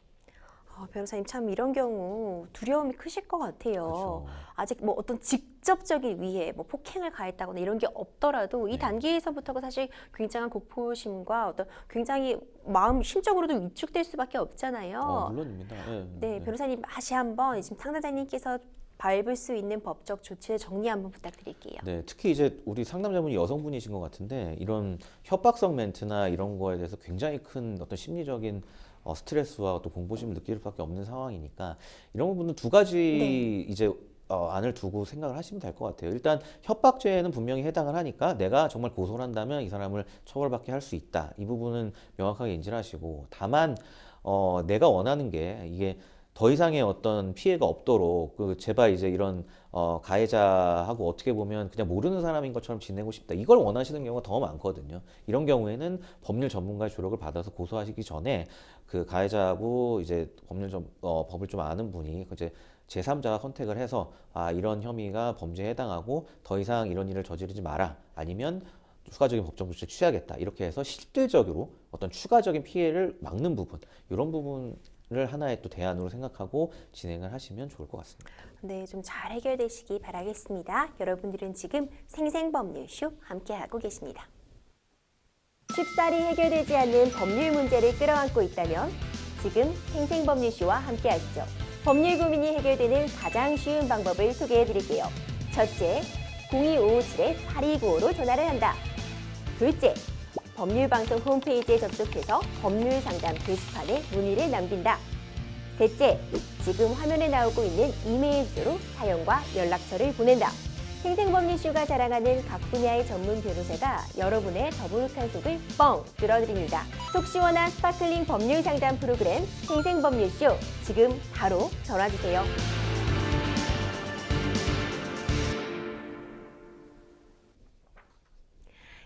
변호사님 참 이런 경우 두려움이 크실 것 같아요. 그렇죠. 아직 뭐 어떤 직접적인 위해, 뭐 폭행을 가했다거나 이런 게 없더라도 이 네. 단계에서부터가 사실 굉장한 공포심과 어떤 굉장히 마음 심적으로도 위축될 수밖에 없잖아요. 물론입니다. 네, 변호사님 다시 한번 지금 상담자님께서 밟을 수 있는 법적 조치를 정리 한번 부탁드릴게요. 네, 특히 이제 우리 상담자분이 여성분이신 것 같은데 이런 협박성 멘트나 이런 거에 대해서 굉장히 큰 어떤 심리적인 스트레스와 또 공포심을 느낄 수밖에 없는 상황이니까 이런 부분은 두 가지 네. 이제 안을 두고 생각을 하시면 될 것 같아요. 일단 협박죄에는 분명히 해당을 하니까 내가 정말 고소를 한다면 이 사람을 처벌받게 할 수 있다. 이 부분은 명확하게 인지를 하시고 다만 내가 원하는 게 이게 더 이상의 어떤 피해가 없도록 제발 이제 이런 가해자하고 어떻게 보면 그냥 모르는 사람인 것처럼 지내고 싶다. 이걸 원하시는 경우가 더 많거든요. 이런 경우에는 법률 전문가의 조력을 받아서 고소하시기 전에 그 가해자하고 이제 법을 좀 아는 분이 이제 제3자가 선택을 해서 이런 혐의가 범죄에 해당하고 더 이상 이런 일을 저지르지 마라. 아니면 추가적인 법정 조치를 취하겠다. 이렇게 해서 실질적으로 어떤 추가적인 피해를 막는 부분, 이런 부분을 하나의 또 대안으로 생각하고 진행을 하시면 좋을 것 같습니다. 네, 좀 잘 해결되시기 바라겠습니다. 여러분들은 지금 생생법률쇼 함께하고 계십니다. 쉽사리 해결되지 않는 법률 문제를 끌어안고 있다면 지금 생생법률쇼와 함께하시죠. 법률 고민이 해결되는 가장 쉬운 방법을 소개해드릴게요. 첫째, 02-557-8295로 전화를 한다. 둘째, 법률방송 홈페이지에 접속해서 법률상담 게시판에 문의를 남긴다. 셋째, 지금 화면에 나오고 있는 이메일 주소로 사연과 연락처를 보낸다. 생생법률쇼가 자랑하는 각 분야의 전문 변호사가 여러분의 더부룩한 속을 뻥 뚫어드립니다. 속 시원한 스파클링 법률 상담 프로그램 생생법률쇼, 지금 바로 전화주세요.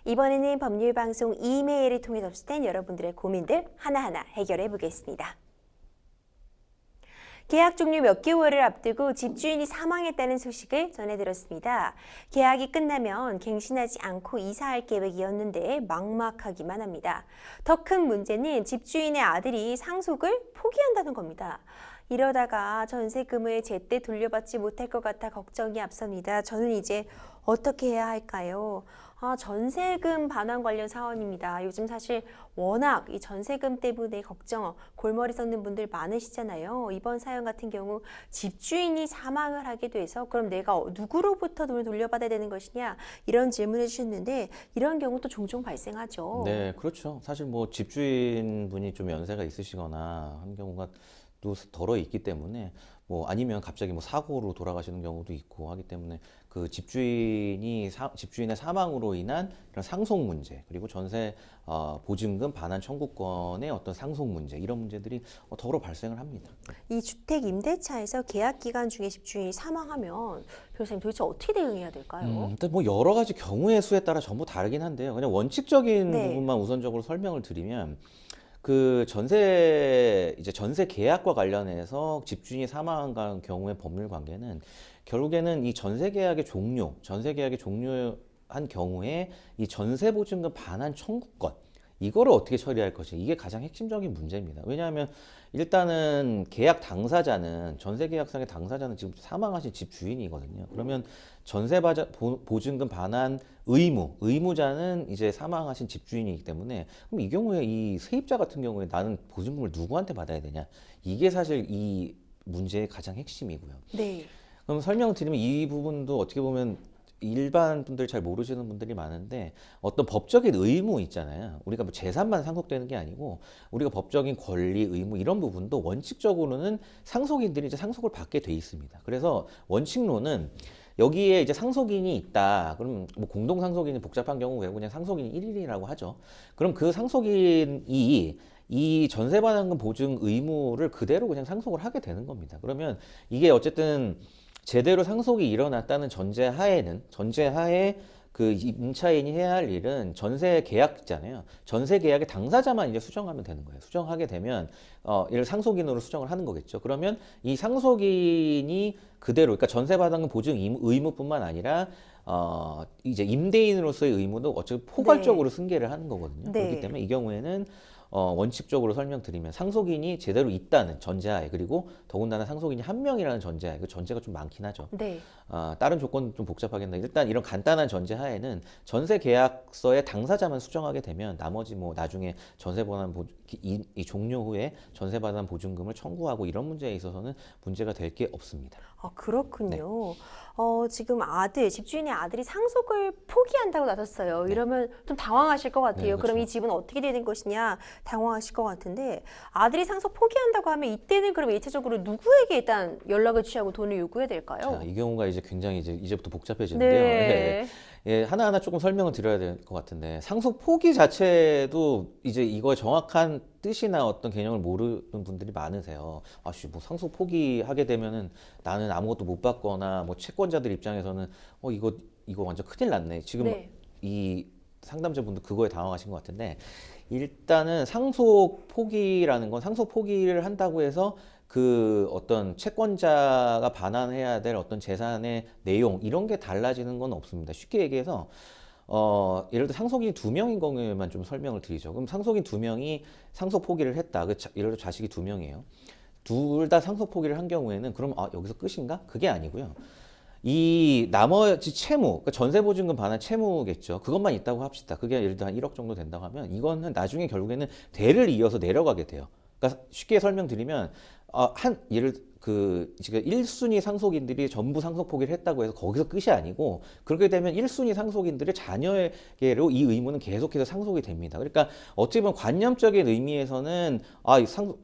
이번에는 법률방송 이메일을 통해 접수된 여러분들의 고민들 하나하나 해결해 보겠습니다. 계약 종료 몇 개월을 앞두고 집주인이 사망했다는 소식을 전해들었습니다. 계약이 끝나면 갱신하지 않고 이사할 계획이었는데 막막하기만 합니다. 더 큰 문제는 집주인의 아들이 상속을 포기한다는 겁니다. 이러다가 전세금을 제때 돌려받지 못할 것 같아 걱정이 앞섭니다. 저는 이제 어떻게 해야 할까요? 전세금 반환 관련 사원입니다. 요즘 사실 워낙 이 전세금 때문에 걱정, 골머리 썩는 분들 많으시잖아요. 이번 사연 같은 경우 집주인이 사망을 하게 돼서 그럼 내가 누구로부터 돈을 돌려받아야 되는 것이냐, 이런 질문을 주셨는데 이런 경우도 종종 발생하죠. 네, 그렇죠. 사실 뭐 집주인분이 좀 연세가 있으시거나 한 경우가 또 덜어 있기 때문에 뭐 아니면 갑자기 뭐 사고로 돌아가시는 경우도 있고 하기 때문에 그 집주인의 사망으로 인한 그런 상속 문제, 그리고 전세 보증금 반환 청구권의 어떤 상속 문제, 이런 문제들이 더러 발생을 합니다. 이 주택 임대차에서 계약 기간 중에 집주인이 사망하면 변호사님 도대체 어떻게 대응해야 될까요? 일단 뭐 여러 가지 경우의 수에 따라 전부 다르긴 한데요. 그냥 원칙적인 네. 부분만 우선적으로 설명을 드리면, 그 전세 계약과 관련해서 집주인이 사망한 경우의 법률 관계는 결국에는 이 전세 계약의 종료한 경우에 이 전세 보증금 반환 청구권, 이거를 어떻게 처리할 것인가, 이게 가장 핵심적인 문제입니다. 왜냐하면 일단은 전세 계약상의 당사자는 지금 사망하신 집주인이거든요. 그러면 전세 보증금 반환 의무자는 이제 사망하신 집주인이기 때문에, 그럼 이 경우에 이 세입자 같은 경우에 나는 보증금을 누구한테 받아야 되냐, 이게 사실 이 문제의 가장 핵심이고요. 네. 그럼 설명드리면 이 부분도 어떻게 보면 일반 분들 잘 모르시는 분들이 많은데, 어떤 법적인 의무 있잖아요. 우리가 뭐 재산만 상속되는 게 아니고 우리가 법적인 권리, 의무, 이런 부분도 원칙적으로는 상속인들이 이제 상속을 받게 돼 있습니다. 그래서 원칙로는 여기에 이제 상속인이 있다. 그럼 뭐 공동 상속인이 복잡한 경우 외국 그냥 상속인 1인이라고 하죠. 그럼 그 상속인이 이 전세반환금 보증 의무를 그대로 그냥 상속을 하게 되는 겁니다. 그러면 이게 어쨌든 제대로 상속이 일어났다는 전제하에 그 임차인이 해야 할 일은 전세 계약 있잖아요. 전세 계약의 당사자만 이제 수정하면 되는 거예요. 수정하게 되면 이를 상속인으로 수정을 하는 거겠죠. 그러면 이 상속인이 그대로 그러니까 전세반환금 보증 의무뿐만 아니라 이제 임대인으로서의 의무도 어차피 포괄적으로 승계를 하는 거거든요. 네. 그렇기 때문에 이 경우에는 원칙적으로 설명드리면 상속인이 제대로 있다는 전제하에 그리고 더군다나 상속인이 한 명이라는 전제하에 그 전제가 좀 많긴 하죠. 네. 다른 조건은 좀 복잡하겠네. 일단 이런 간단한 전제하에는 전세 계약서의 당사자만 수정하게 되면 나머지 뭐 나중에 전세반환 이 종료 후에 전세반환 보증금을 청구하고 이런 문제에 있어서는 문제가 될 게 없습니다. 아, 그렇군요. 지금 집주인의 아들이 상속을 포기한다고 나섰어요. 이러면 좀 당황하실 것 같아요. 네, 그럼 이 그렇죠. 집은 어떻게 되는 것이냐 당황하실 것 같은데 아들이 상속 포기한다고 하면 이때는 그럼 일차적으로 누구에게 일단 연락을 취하고 돈을 요구해야 될까요? 자, 이 경우가 이제 굉장히 이제부터 복잡해지는데요. 네. 예, 하나하나 조금 설명을 드려야 될 것 같은데 상속 포기 자체도 이제 이거의 정확한 뜻이나 어떤 개념을 모르는 분들이 많으세요. 아씨, 뭐 상속 포기하게 되면은 나는 아무것도 못 받거나 뭐 채권자들 입장에서는 이거 완전 큰일 났네. 지금 네. 이 상담자분도 그거에 당황하신 것 같은데 일단은 상속 포기라는 건 상속 포기를 한다고 해서 그 어떤 채권자가 반환해야 될 어떤 재산의 내용 이런 게 달라지는 건 없습니다. 쉽게 얘기해서 예를 들어 상속인이 2명인 경우에만 좀 설명을 드리죠. 그럼 상속인 2명이 상속 포기를 했다. 예를 들어 자식이 2명이에요. 둘 다 상속 포기를 한 경우에는 그럼 여기서 끝인가? 그게 아니고요. 이 나머지 채무, 그러니까 전세보증금 반환 채무겠죠. 그것만 있다고 합시다. 그게 예를 들어 한 1억 정도 된다고 하면 이거는 나중에 결국에는 대를 이어서 내려가게 돼요. 그러니까 쉽게 설명드리면 지금 1순위 상속인들이 전부 상속 포기를 했다고 해서 거기서 끝이 아니고 그렇게 되면 1순위 상속인들의 자녀에게로 이 의무는 계속해서 상속이 됩니다. 그러니까 어떻게 보면 관념적인 의미에서는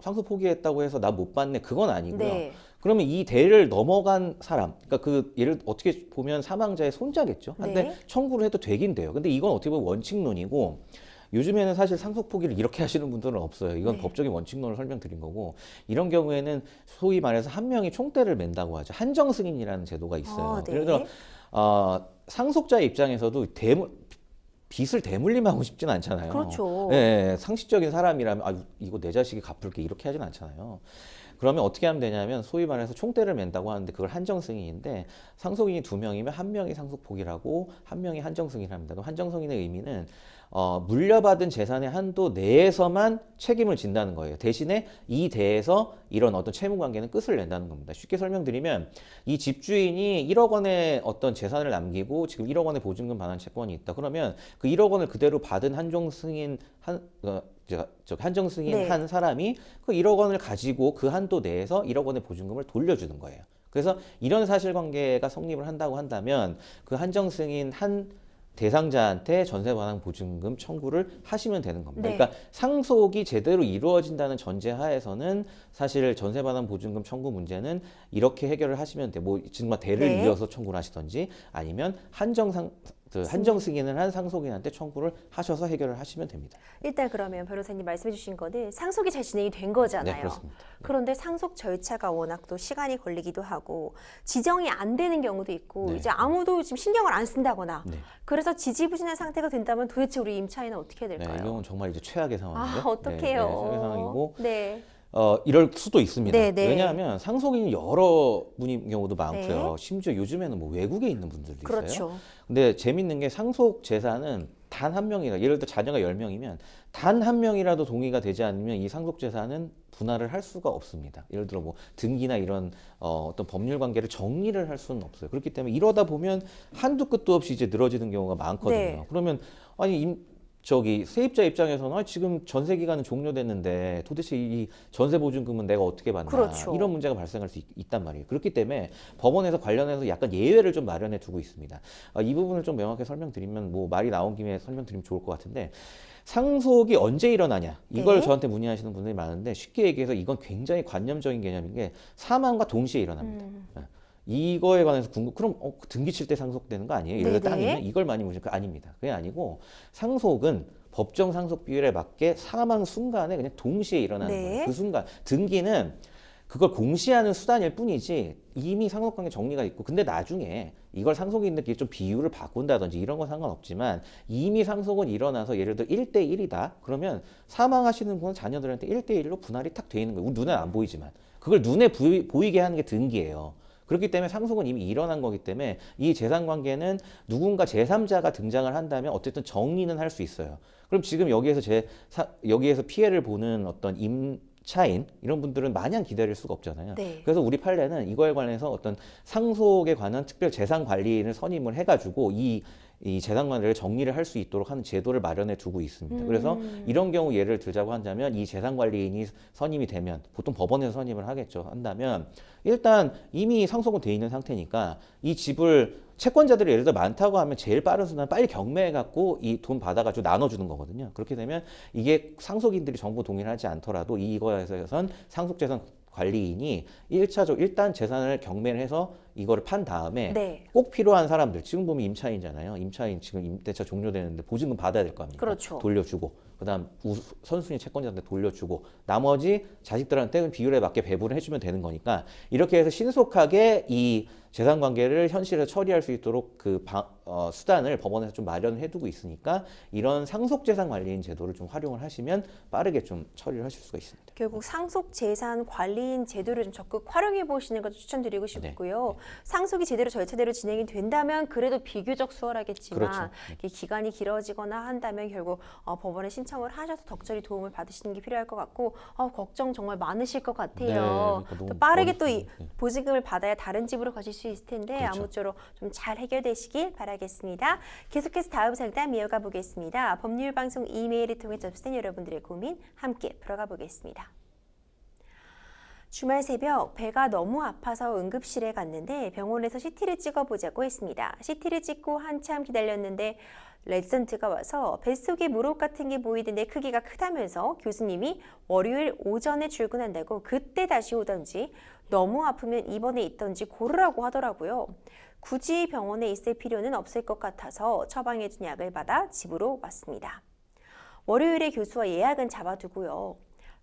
상속 포기했다고 해서 나 못 받네 그건 아니고요. 네. 그러면 이 대를 넘어간 사람, 그러니까 예를 어떻게 보면 사망자의 손자겠죠. 근데 네. 청구를 해도 되긴 돼요. 근데 이건 어떻게 보면 원칙론이고 요즘에는 사실 상속 포기를 이렇게 하시는 분들은 없어요. 이건 네. 법적인 원칙론을 설명드린 거고 이런 경우에는 소위 말해서 한 명이 총대를 맨다고 하죠. 한정 승인이라는 제도가 있어요. 네. 예를 들어 상속자의 입장에서도 빚을 대물림하고 싶진 않잖아요. 그렇죠. 예, 상식적인 사람이라면 이거 내 자식이 갚을게 이렇게 하진 않잖아요. 그러면 어떻게 하면 되냐면 소위 말해서 총대를 맨다고 하는데 그걸 한정 승인인데 상속인이 2명이면 한 명이 상속 포기라고 한 명이 한정 승인을 합니다. 그럼 한정 승인의 의미는 물려받은 재산의 한도 내에서만 책임을 진다는 거예요. 대신에 이 대에서 이런 어떤 채무 관계는 끝을 낸다는 겁니다. 쉽게 설명드리면 이 집주인이 1억 원의 어떤 재산을 남기고 지금 1억 원의 보증금 반환 채권이 있다. 그러면 그 1억 원을 그대로 받은 한정 승인 한정 승인 네. 한 사람이 그 1억 원을 가지고 그 한도 내에서 1억 원의 보증금을 돌려주는 거예요. 그래서 이런 사실관계가 성립을 한다고 한다면 그 한정 승인 한 대상자한테 전세반환 보증금 청구를 하시면 되는 겁니다. 네. 그러니까 상속이 제대로 이루어진다는 전제하에서는 사실 전세반환 보증금 청구 문제는 이렇게 해결을 하시면 돼요. 뭐 정말 대를 네. 이어서 청구를 하시던지 아니면 한정 승인을 한 상속인한테 청구를 하셔서 해결을 하시면 됩니다. 일단 그러면 변호사님 말씀해 주신 거는 상속이 잘 진행이 된 거잖아요. 네, 그렇습니다. 그런데 상속 절차가 워낙 또 시간이 걸리기도 하고 지정이 안 되는 경우도 있고 네. 이제 아무도 지금 신경을 안 쓴다거나 네. 그래서 지지부진한 상태가 된다면 도대체 우리 임차인은 어떻게 해야 네, 될까요? 이 경우는 정말 이제 최악의 상황이죠. 어떡해요. 최악의 상황이고 네. 이럴 수도 있습니다. 네, 네. 왜냐하면 상속인이 여러 분인 경우도 많고요. 네. 심지어 요즘에는 뭐 외국에 있는 분들도 있어요. 그렇죠. 근데 재밌는 게 상속 재산은 단 한 명이라 예를 들어 자녀가 10명이면 단 한 명이라도 동의가 되지 않으면 이 상속 재산은 분할을 할 수가 없습니다. 예를 들어 뭐 등기나 이런 어떤 법률 관계를 정리를 할 수는 없어요. 그렇기 때문에 이러다 보면 한두 끝도 없이 이제 늘어지는 경우가 많거든요. 네. 그러면 세입자 입장에서는 지금 전세 기간은 종료됐는데 도대체 이 전세 보증금은 내가 어떻게 받나 그렇죠. 이런 문제가 발생할 수 있단 말이에요. 그렇기 때문에 법원에서 관련해서 약간 예외를 좀 마련해 두고 있습니다. 이 부분을 좀 명확하게 설명드리면 뭐 말이 나온 김에 설명드리면 좋을 것 같은데 상속이 언제 일어나냐 이걸 네. 저한테 문의하시는 분들이 많은데 쉽게 얘기해서 이건 굉장히 관념적인 개념인 게 사망과 동시에 일어납니다. 이거에 관해서 그럼 등기 칠 때 상속되는 거 아니에요? 예를 들어 네네. 땅이면 이걸 많이 보시니까 아닙니다. 그게 아니고 상속은 법정 상속 비율에 맞게 사망 순간에 그냥 동시에 일어나는 네. 거예요. 그 순간 등기는 그걸 공시하는 수단일 뿐이지 이미 상속관계 정리가 있고 근데 나중에 이걸 상속인들끼리 좀 비율을 바꾼다든지 이런 건 상관없지만 이미 상속은 일어나서 예를 들어 1대1이다 그러면 사망하시는 분은 자녀들한테 1대1로 분할이 탁 돼 있는 거예요. 우리 눈에 안 보이지만 그걸 눈에 보이게 하는 게 등기예요. 그렇기 때문에 상속은 이미 일어난 거기 때문에 이 재산 관계는 누군가 제3자가 등장을 한다면 어쨌든 정리는 할 수 있어요. 그럼 지금 여기에서 피해를 보는 어떤 임차인 이런 분들은 마냥 기다릴 수가 없잖아요. 네. 그래서 우리 판례는 이거에 관해서 어떤 상속에 관한 특별 재산 관리인을 선임을 해가지고 이 재산 관리를 정리를 할 수 있도록 하는 제도를 마련해 두고 있습니다. 그래서 이런 경우 예를 들자고 한다면 이 재산 관리인이 선임이 되면 보통 법원에서 선임을 하겠죠. 한다면 일단 이미 상속은 돼 있는 상태니까 이 집을 채권자들이 예를 들어 많다고 하면 제일 빠른 순간 빨리 경매해갖고 이 돈 받아가지고 나눠주는 거거든요. 그렇게 되면 이게 상속인들이 전부 동의를 하지 않더라도 이거에선 상속재산 관리인이 1차적으로 일단 재산을 경매를 해서 이거를 판 다음에 네. 꼭 필요한 사람들 지금 보면 임차인이잖아요. 임차인 지금 임대차 종료되는데 보증금 받아야 될 거 아닙니까? 그렇죠. 돌려주고 그다음 선순위 채권자한테 돌려주고 나머지 자식들한테 비율에 맞게 배분을 해주면 되는 거니까 이렇게 해서 신속하게 이 재산 관계를 현실에서 처리할 수 있도록 수단을 법원에서 좀 마련해 두고 있으니까 이런 상속재산 관리인 제도를 좀 활용을 하시면 빠르게 좀 처리를 하실 수가 있습니다. 결국 상속재산 관리인 제도를 좀 적극 활용해 보시는 것도 추천드리고 싶고요. 상속이 제대로 절차대로 진행이 된다면 그래도 비교적 수월하겠지만 그렇죠. 이게 기간이 길어지거나 한다면 결국 법원에 신청을 하셔서 덕절히 도움을 받으시는 게 필요할 것 같고 걱정 정말 많으실 것 같아요. 그러니까 너무 또 빠르게 또 이 네. 보증금을 받아야 다른 집으로 가실 수 있을 텐데 그렇죠. 아무쪼록 좀 잘 해결되시길 바라겠습니다. 계속해서 다음 상담 이어가 보겠습니다. 법률방송 이메일을 통해 접수된 여러분들의 고민 함께 풀어가 보겠습니다. 주말 새벽 배가 너무 아파서 응급실에 갔는데 병원에서 CT를 찍어보자고 했습니다. CT를 찍고 한참 기다렸는데 레지던트가 와서 뱃속에 물혹 같은 게 보이던데 크기가 크다면서 교수님이 월요일 오전에 출근한다고 그때 다시 오던지 너무 아프면 입원해 있던지 고르라고 하더라고요. 굳이 병원에 있을 필요는 없을 것 같아서 처방해준 약을 받아 집으로 왔습니다. 월요일에 교수와 예약은 잡아두고요.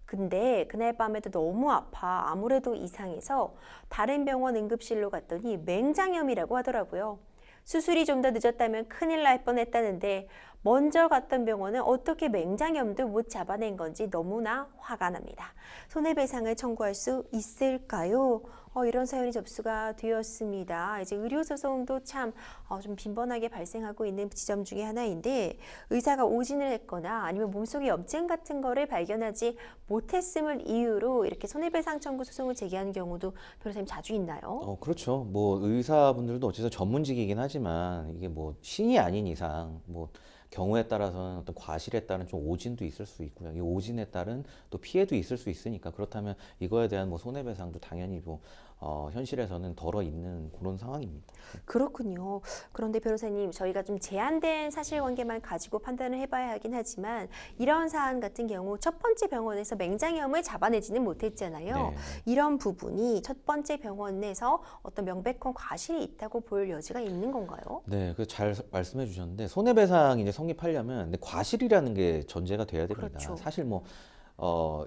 근데 그날 밤에도 너무 아파 아무래도 이상해서 다른 병원 응급실로 갔더니 맹장염이라고 하더라고요. 수술이 좀 더 늦었다면 큰일 날 뻔했다는데 먼저 갔던 병원은 어떻게 맹장염도 못 잡아낸 건지 너무나 화가 납니다. 손해배상을 청구할 수 있을까요? 이런 사연이 접수가 되었습니다. 이제 의료소송도 참 좀 빈번하게 발생하고 있는 지점 중에 하나인데 의사가 오진을 했거나 아니면 몸속에 염증 같은 거를 발견하지 못했음을 이유로 이렇게 손해배상 청구 소송을 제기하는 경우도 변호사님 자주 있나요? 그렇죠. 뭐 의사분들도 어쨌든 전문직이긴 하지만 이게 뭐 신이 아닌 이상 뭐 경우에 따라서는 어떤 과실에 따른 좀 오진도 있을 수 있고요. 이 오진에 따른 또 피해도 있을 수 있으니까 그렇다면 이거에 대한 뭐 손해배상도 당연히 뭐 현실에서는 덜어 있는 그런 상황입니다. 그렇군요. 그런데 변호사님, 저희가 좀 제한된 사실관계만 가지고 판단을 해봐야 하긴 하지만 이런 사안 같은 경우 첫 번째 병원에서 맹장염을 잡아내지는 못했잖아요. 네. 이런 부분이 첫 번째 병원에서 어떤 명백한 과실이 있다고 볼 여지가 있는 건가요? 네, 그 잘 말씀해 주셨는데 손해배상이 이제 성립하려면 근데 과실이라는 게 전제가 돼야 됩니다. 그렇죠. 사실 뭐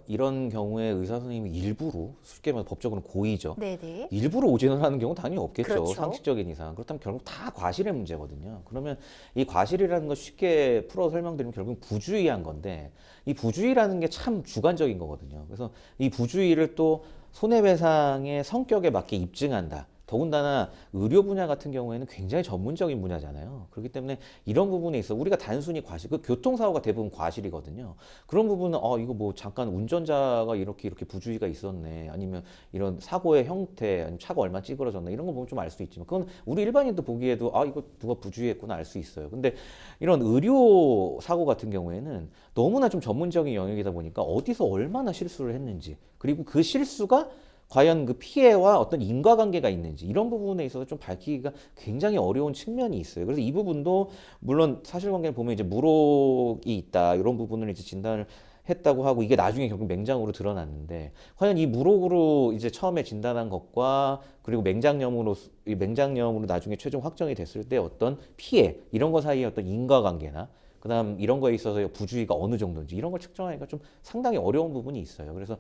이런 경우에 의사 선생님이 일부러 쉽게 말해 법적으로는 고의죠. 네네. 일부러 오진을 하는 경우 당연히 없겠죠. 그렇죠. 상식적인 이상. 그렇다면 결국 다 과실의 문제거든요. 그러면 이 과실이라는 걸 쉽게 풀어 설명드리면 결국 부주의한 건데 이 부주의라는 게 참 주관적인 거거든요. 그래서 이 부주의를 또 손해배상의 성격에 맞게 입증한다. 더군다나 의료 분야 같은 경우에는 굉장히 전문적인 분야잖아요. 그렇기 때문에 이런 부분에 있어 우리가 단순히 과실, 그 교통사고가 대부분 과실이거든요. 그런 부분은 이거 뭐 잠깐 운전자가 이렇게 부주의가 있었네, 아니면 이런 사고의 형태, 아니면 차가 얼마 찌그러졌나 이런 거 보면 좀 알 수 있지만 그건 우리 일반인도 보기에도 이거 누가 부주의했구나 알 수 있어요. 근데 이런 의료 사고 같은 경우에는 너무나 좀 전문적인 영역이다 보니까 어디서 얼마나 실수를 했는지, 그리고 그 실수가 과연 그 피해와 어떤 인과관계가 있는지 이런 부분에 있어서 좀 밝히기가 굉장히 어려운 측면이 있어요. 그래서 이 부분도 물론 사실관계를 보면 이제 물혹이 있다 이런 부분을 이제 진단을 했다고 하고 이게 나중에 결국 맹장으로 드러났는데 과연 이 무록으로 이제 처음에 진단한 것과 그리고 이 맹장염으로 나중에 최종 확정이 됐을 때 어떤 피해 이런 거 사이에 어떤 인과관계나 그다음 이런 거에 있어서 부주의가 어느 정도인지 이런 걸 측정하기가 좀 상당히 어려운 부분이 있어요. 그래서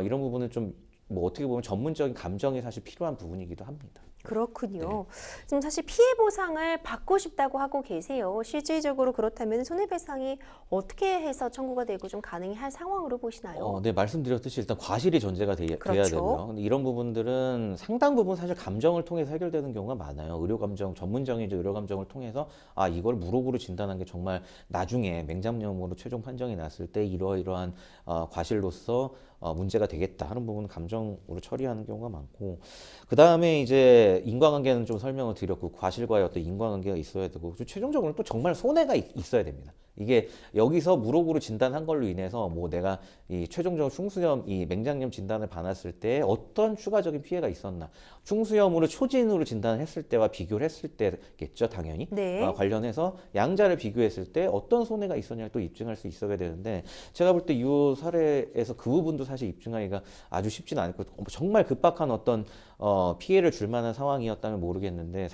이런 부분은 좀 뭐 어떻게 보면 전문적인 감정이 사실 필요한 부분이기도 합니다. 그렇군요. 지금 사실 피해 보상을 받고 싶다고 하고 계세요. 실질적으로 그렇다면 손해배상이 어떻게 해서 청구가 되고 좀 가능할 상황으로 보시나요? 네, 말씀드렸듯이 일단 과실이 전제가 돼야 그렇죠. 되고요. 근데 이런 부분들은 상당 부분 사실 감정을 통해서 해결되는 경우가 많아요. 전문적인 이제 의료 감정을 통해서 이걸 무록으로 진단한 게 정말 나중에 맹장염으로 최종 판정이 났을 때 이러이러한 과실로서 문제가 되겠다 하는 부분은 감정으로 처리하는 경우가 많고 그 다음에 이제 인과관계는 좀 설명을 드렸고 과실과의 어떤 인과관계가 있어야 되고 그리고 최종적으로 또 정말 손해가 있어야 됩니다. 이게 여기서 무록으로 진단한 걸로 인해서 뭐 내가 이 최종적으로 충수염, 이 맹장염 진단을 받았을 때 어떤 추가적인 피해가 있었나. 충수염으로 초진으로 진단을 했을 때와 비교를 했을 때겠죠, 당연히. 네. 관련해서 양자를 비교했을 때 어떤 손해가 있었냐를 또 입증할 수 있어야 되는데 제가 볼 때 이 사례에서 그 부분도 사실 입증하기가 아주 쉽지는 않고 정말 급박한 어떤 피해를 줄 만한 상황이었다면 모르겠는데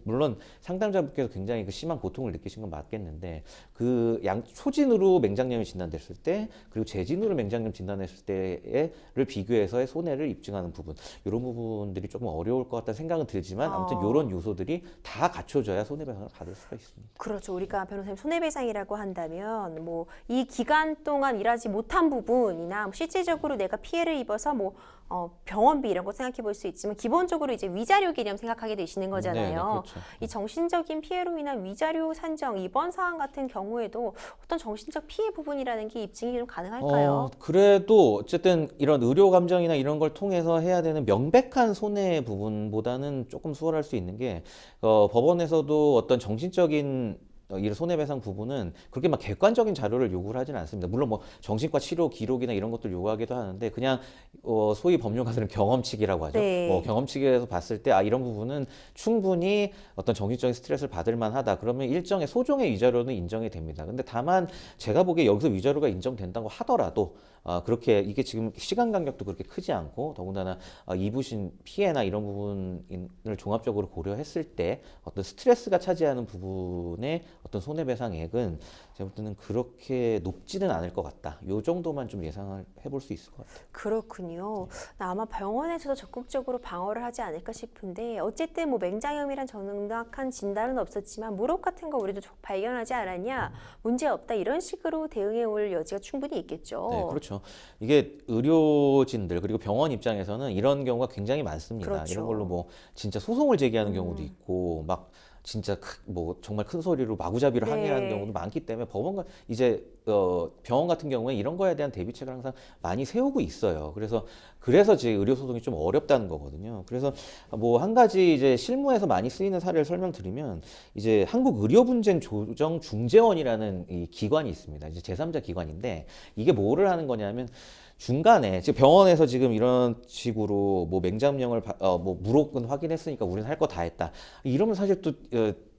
물론 상담자분께서 굉장히 그 심한 고통을 느끼신 건 맞겠는데 그 초진으로 맹장염이 진단됐을 때 그리고 재진으로 맹장염 진단했을 때를 비교해서의 손해를 입증하는 부분 이런 부분들이 조금 어려울 것 같다는 생각은 들지만 아무튼 이런 요소들이 다 갖춰져야 손해배상을 받을 수가 있습니다. 그렇죠. 우리가 변호사님 손해배상이라고 한다면 뭐 이 기간 동안 일하지 못한 부분이나 실질적으로 내가 피해를 입어서 뭐 병원비 이런 거 생각해 볼 수 있지만 기본적으로 이제 위자료 개념 생각하게 되시는 거잖아요. 네, 그렇죠. 이 정신적인 피해로 인한 위자료 산정, 입원 사항 같은 경우에도 어떤 정신적 피해 부분이라는 게 입증이 좀 가능할까요? 그래도 어쨌든 이런 의료 감정이나 이런 걸 통해서 해야 되는 명백한 손해 부분보다는 조금 수월할 수 있는 게 법원에서도 어떤 정신적인 이 손해배상 부분은 그렇게 막 객관적인 자료를 요구를 하지는 않습니다. 물론 뭐 정신과 치료 기록이나 이런 것들 요구하기도 하는데 그냥 소위 법률가들은 경험칙이라고 하죠. 네. 경험칙에서 봤을 때 이런 부분은 충분히 어떤 정신적인 스트레스를 받을 만하다. 그러면 일정의 소정의 위자료는 인정이 됩니다. 근데 다만 제가 보기에 여기서 위자료가 인정된다고 하더라도 그렇게 이게 지금 시간 간격도 그렇게 크지 않고 더군다나 입으신 피해나 이런 부분을 종합적으로 고려했을 때 어떤 스트레스가 차지하는 부분에 어떤 손해배상액은 제가 볼 때는 그렇게 높지는 않을 것 같다. 요 정도만 좀 예상을 해볼 수 있을 것 같아요. 그렇군요. 아마 병원에서도 적극적으로 방어를 하지 않을까 싶은데 어쨌든 뭐 맹장염이란 정확한 진단은 없었지만 무록 같은 거 우리도 발견하지 않았냐 문제 없다 이런 식으로 대응해 올 여지가 충분히 있겠죠. 네, 그렇죠. 이게 의료진들 그리고 병원 입장에서는 이런 경우가 굉장히 많습니다. 그렇죠. 이런 걸로 뭐 진짜 소송을 제기하는 경우도 있고 막 진짜 뭐 정말 큰 소리로 마구잡이로 네. 항의하는 경우도 많기 때문에 법원과 이제 병원 같은 경우에 이런 거에 대한 대비책을 항상 많이 세우고 있어요. 그래서 이제 의료 소송이 좀 어렵다는 거거든요. 그래서 뭐 한 가지 이제 실무에서 많이 쓰이는 사례를 설명드리면 이제 한국의료분쟁조정중재원이라는 이 기관이 있습니다. 이제 제3자 기관인데 이게 뭐를 하는 거냐면 중간에 지금 병원에서 지금 이런 식으로 뭐 맹장염을 뭐 무록은 확인했으니까 우리는 할 거 다 했다. 이러면 사실 또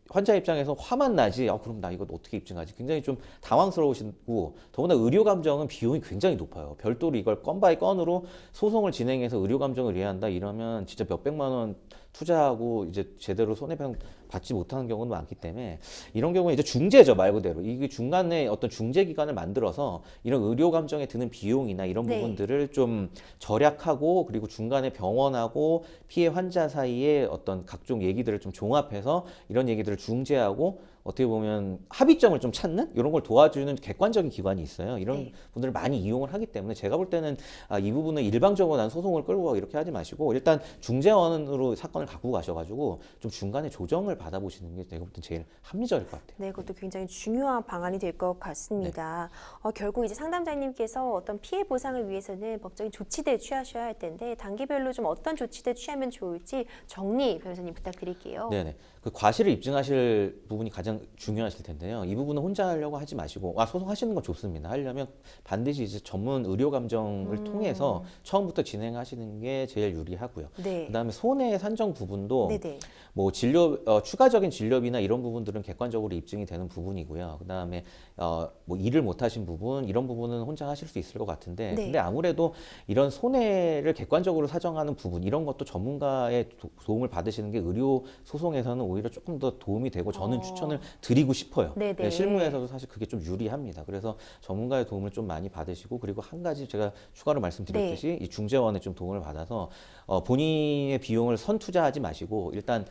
환자 입장에서 화만 나지. 그럼 나 이거 어떻게 입증하지? 굉장히 좀 당황스러우시고 더구나 의료 감정은 비용이 굉장히 높아요. 별도로 이걸 건 바이 건으로 소송을 진행해서 의료 감정을 이해한다 이러면 진짜 몇백만 원 투자하고 이제 제대로 손해배상 받지 못하는 경우는 많기 때문에 이런 경우에 이제 중재죠, 말 그대로. 이게 중간에 어떤 중재 기관을 만들어서 이런 의료 감정에 드는 비용이나 이런 네. 부분들을 좀 절약하고 그리고 중간에 병원하고 피해 환자 사이에 어떤 각종 얘기들을 좀 종합해서 이런 얘기들을 중재하고 어떻게 보면 합의점을 좀 찾는 이런 걸 도와주는 객관적인 기관이 있어요. 이런 네. 분들을 많이 이용을 하기 때문에 제가 볼 때는 이 부분은 일방적으로 난 소송을 끌고 가고 이렇게 하지 마시고 일단 중재원으로 사건을 갖고 가셔가지고 좀 중간에 조정을 받아보시는 게 제가 볼 땐 제일 합리적일 것 같아요. 네, 그것도 굉장히 중요한 방안이 될 것 같습니다. 결국 이제 상담자님께서 어떤 피해 보상을 위해서는 법적인 조치들 취하셔야 할 텐데 단계별로 좀 어떤 조치들 취하면 좋을지 정리 변호사님 부탁드릴게요. 네네. 그 과실을 입증하실 부분이 가장 가장 중요하실 텐데요. 이 부분은 혼자 하려고 하지 마시고, 소송하시는 건 좋습니다. 하려면 반드시 이제 전문 의료 감정을 통해서 처음부터 진행하시는 게 제일 유리하고요. 네. 그다음에 손해 산정 부분도 네네. 뭐 추가적인 진료비나 이런 부분들은 객관적으로 입증이 되는 부분이고요. 그다음에 뭐 일을 못 하신 부분, 이런 부분은 혼자 하실 수 있을 것 같은데, 네. 근데 아무래도 이런 손해를 객관적으로 사정하는 부분, 이런 것도 전문가의 도움을 받으시는 게 의료 소송에서는 오히려 조금 더 도움이 되고 저는 추천을 드리고 싶어요. 네네. 네, 실무에서도 사실 그게 좀 유리합니다. 그래서 전문가의 도움을 좀 많이 받으시고, 그리고 한 가지 제가 추가로 말씀드렸듯이 이 중재원의 좀 도움을 받아서 본인의 비용을 선투자하지 마시고 일단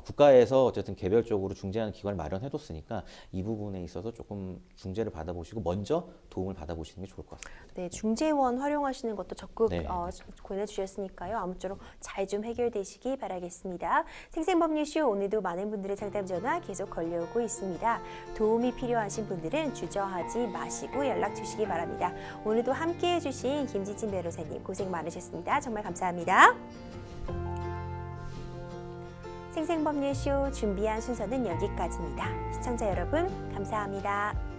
국가에서 어쨌든 개별적으로 중재하는 기관을 마련해뒀으니까 이 부분에 있어서 조금 중재를 받아보시고 먼저 도움을 받아보시는 게 좋을 것 같습니다. 네, 중재원 활용하시는 것도 적극 네. 권해주셨으니까요. 아무쪼록 잘 좀 해결되시기 바라겠습니다. 생생법률쇼 오늘도 많은 분들의 상담 전화 계속 걸려오고 있습니다. 도움이 필요하신 분들은 주저하지 마시고 연락 주시기 바랍니다. 오늘도 함께해 주신 김지진 변호사님 고생 많으셨습니다. 정말 감사합니다. 생생법률쇼 준비한 순서는 여기까지입니다. 시청자 여러분 감사합니다.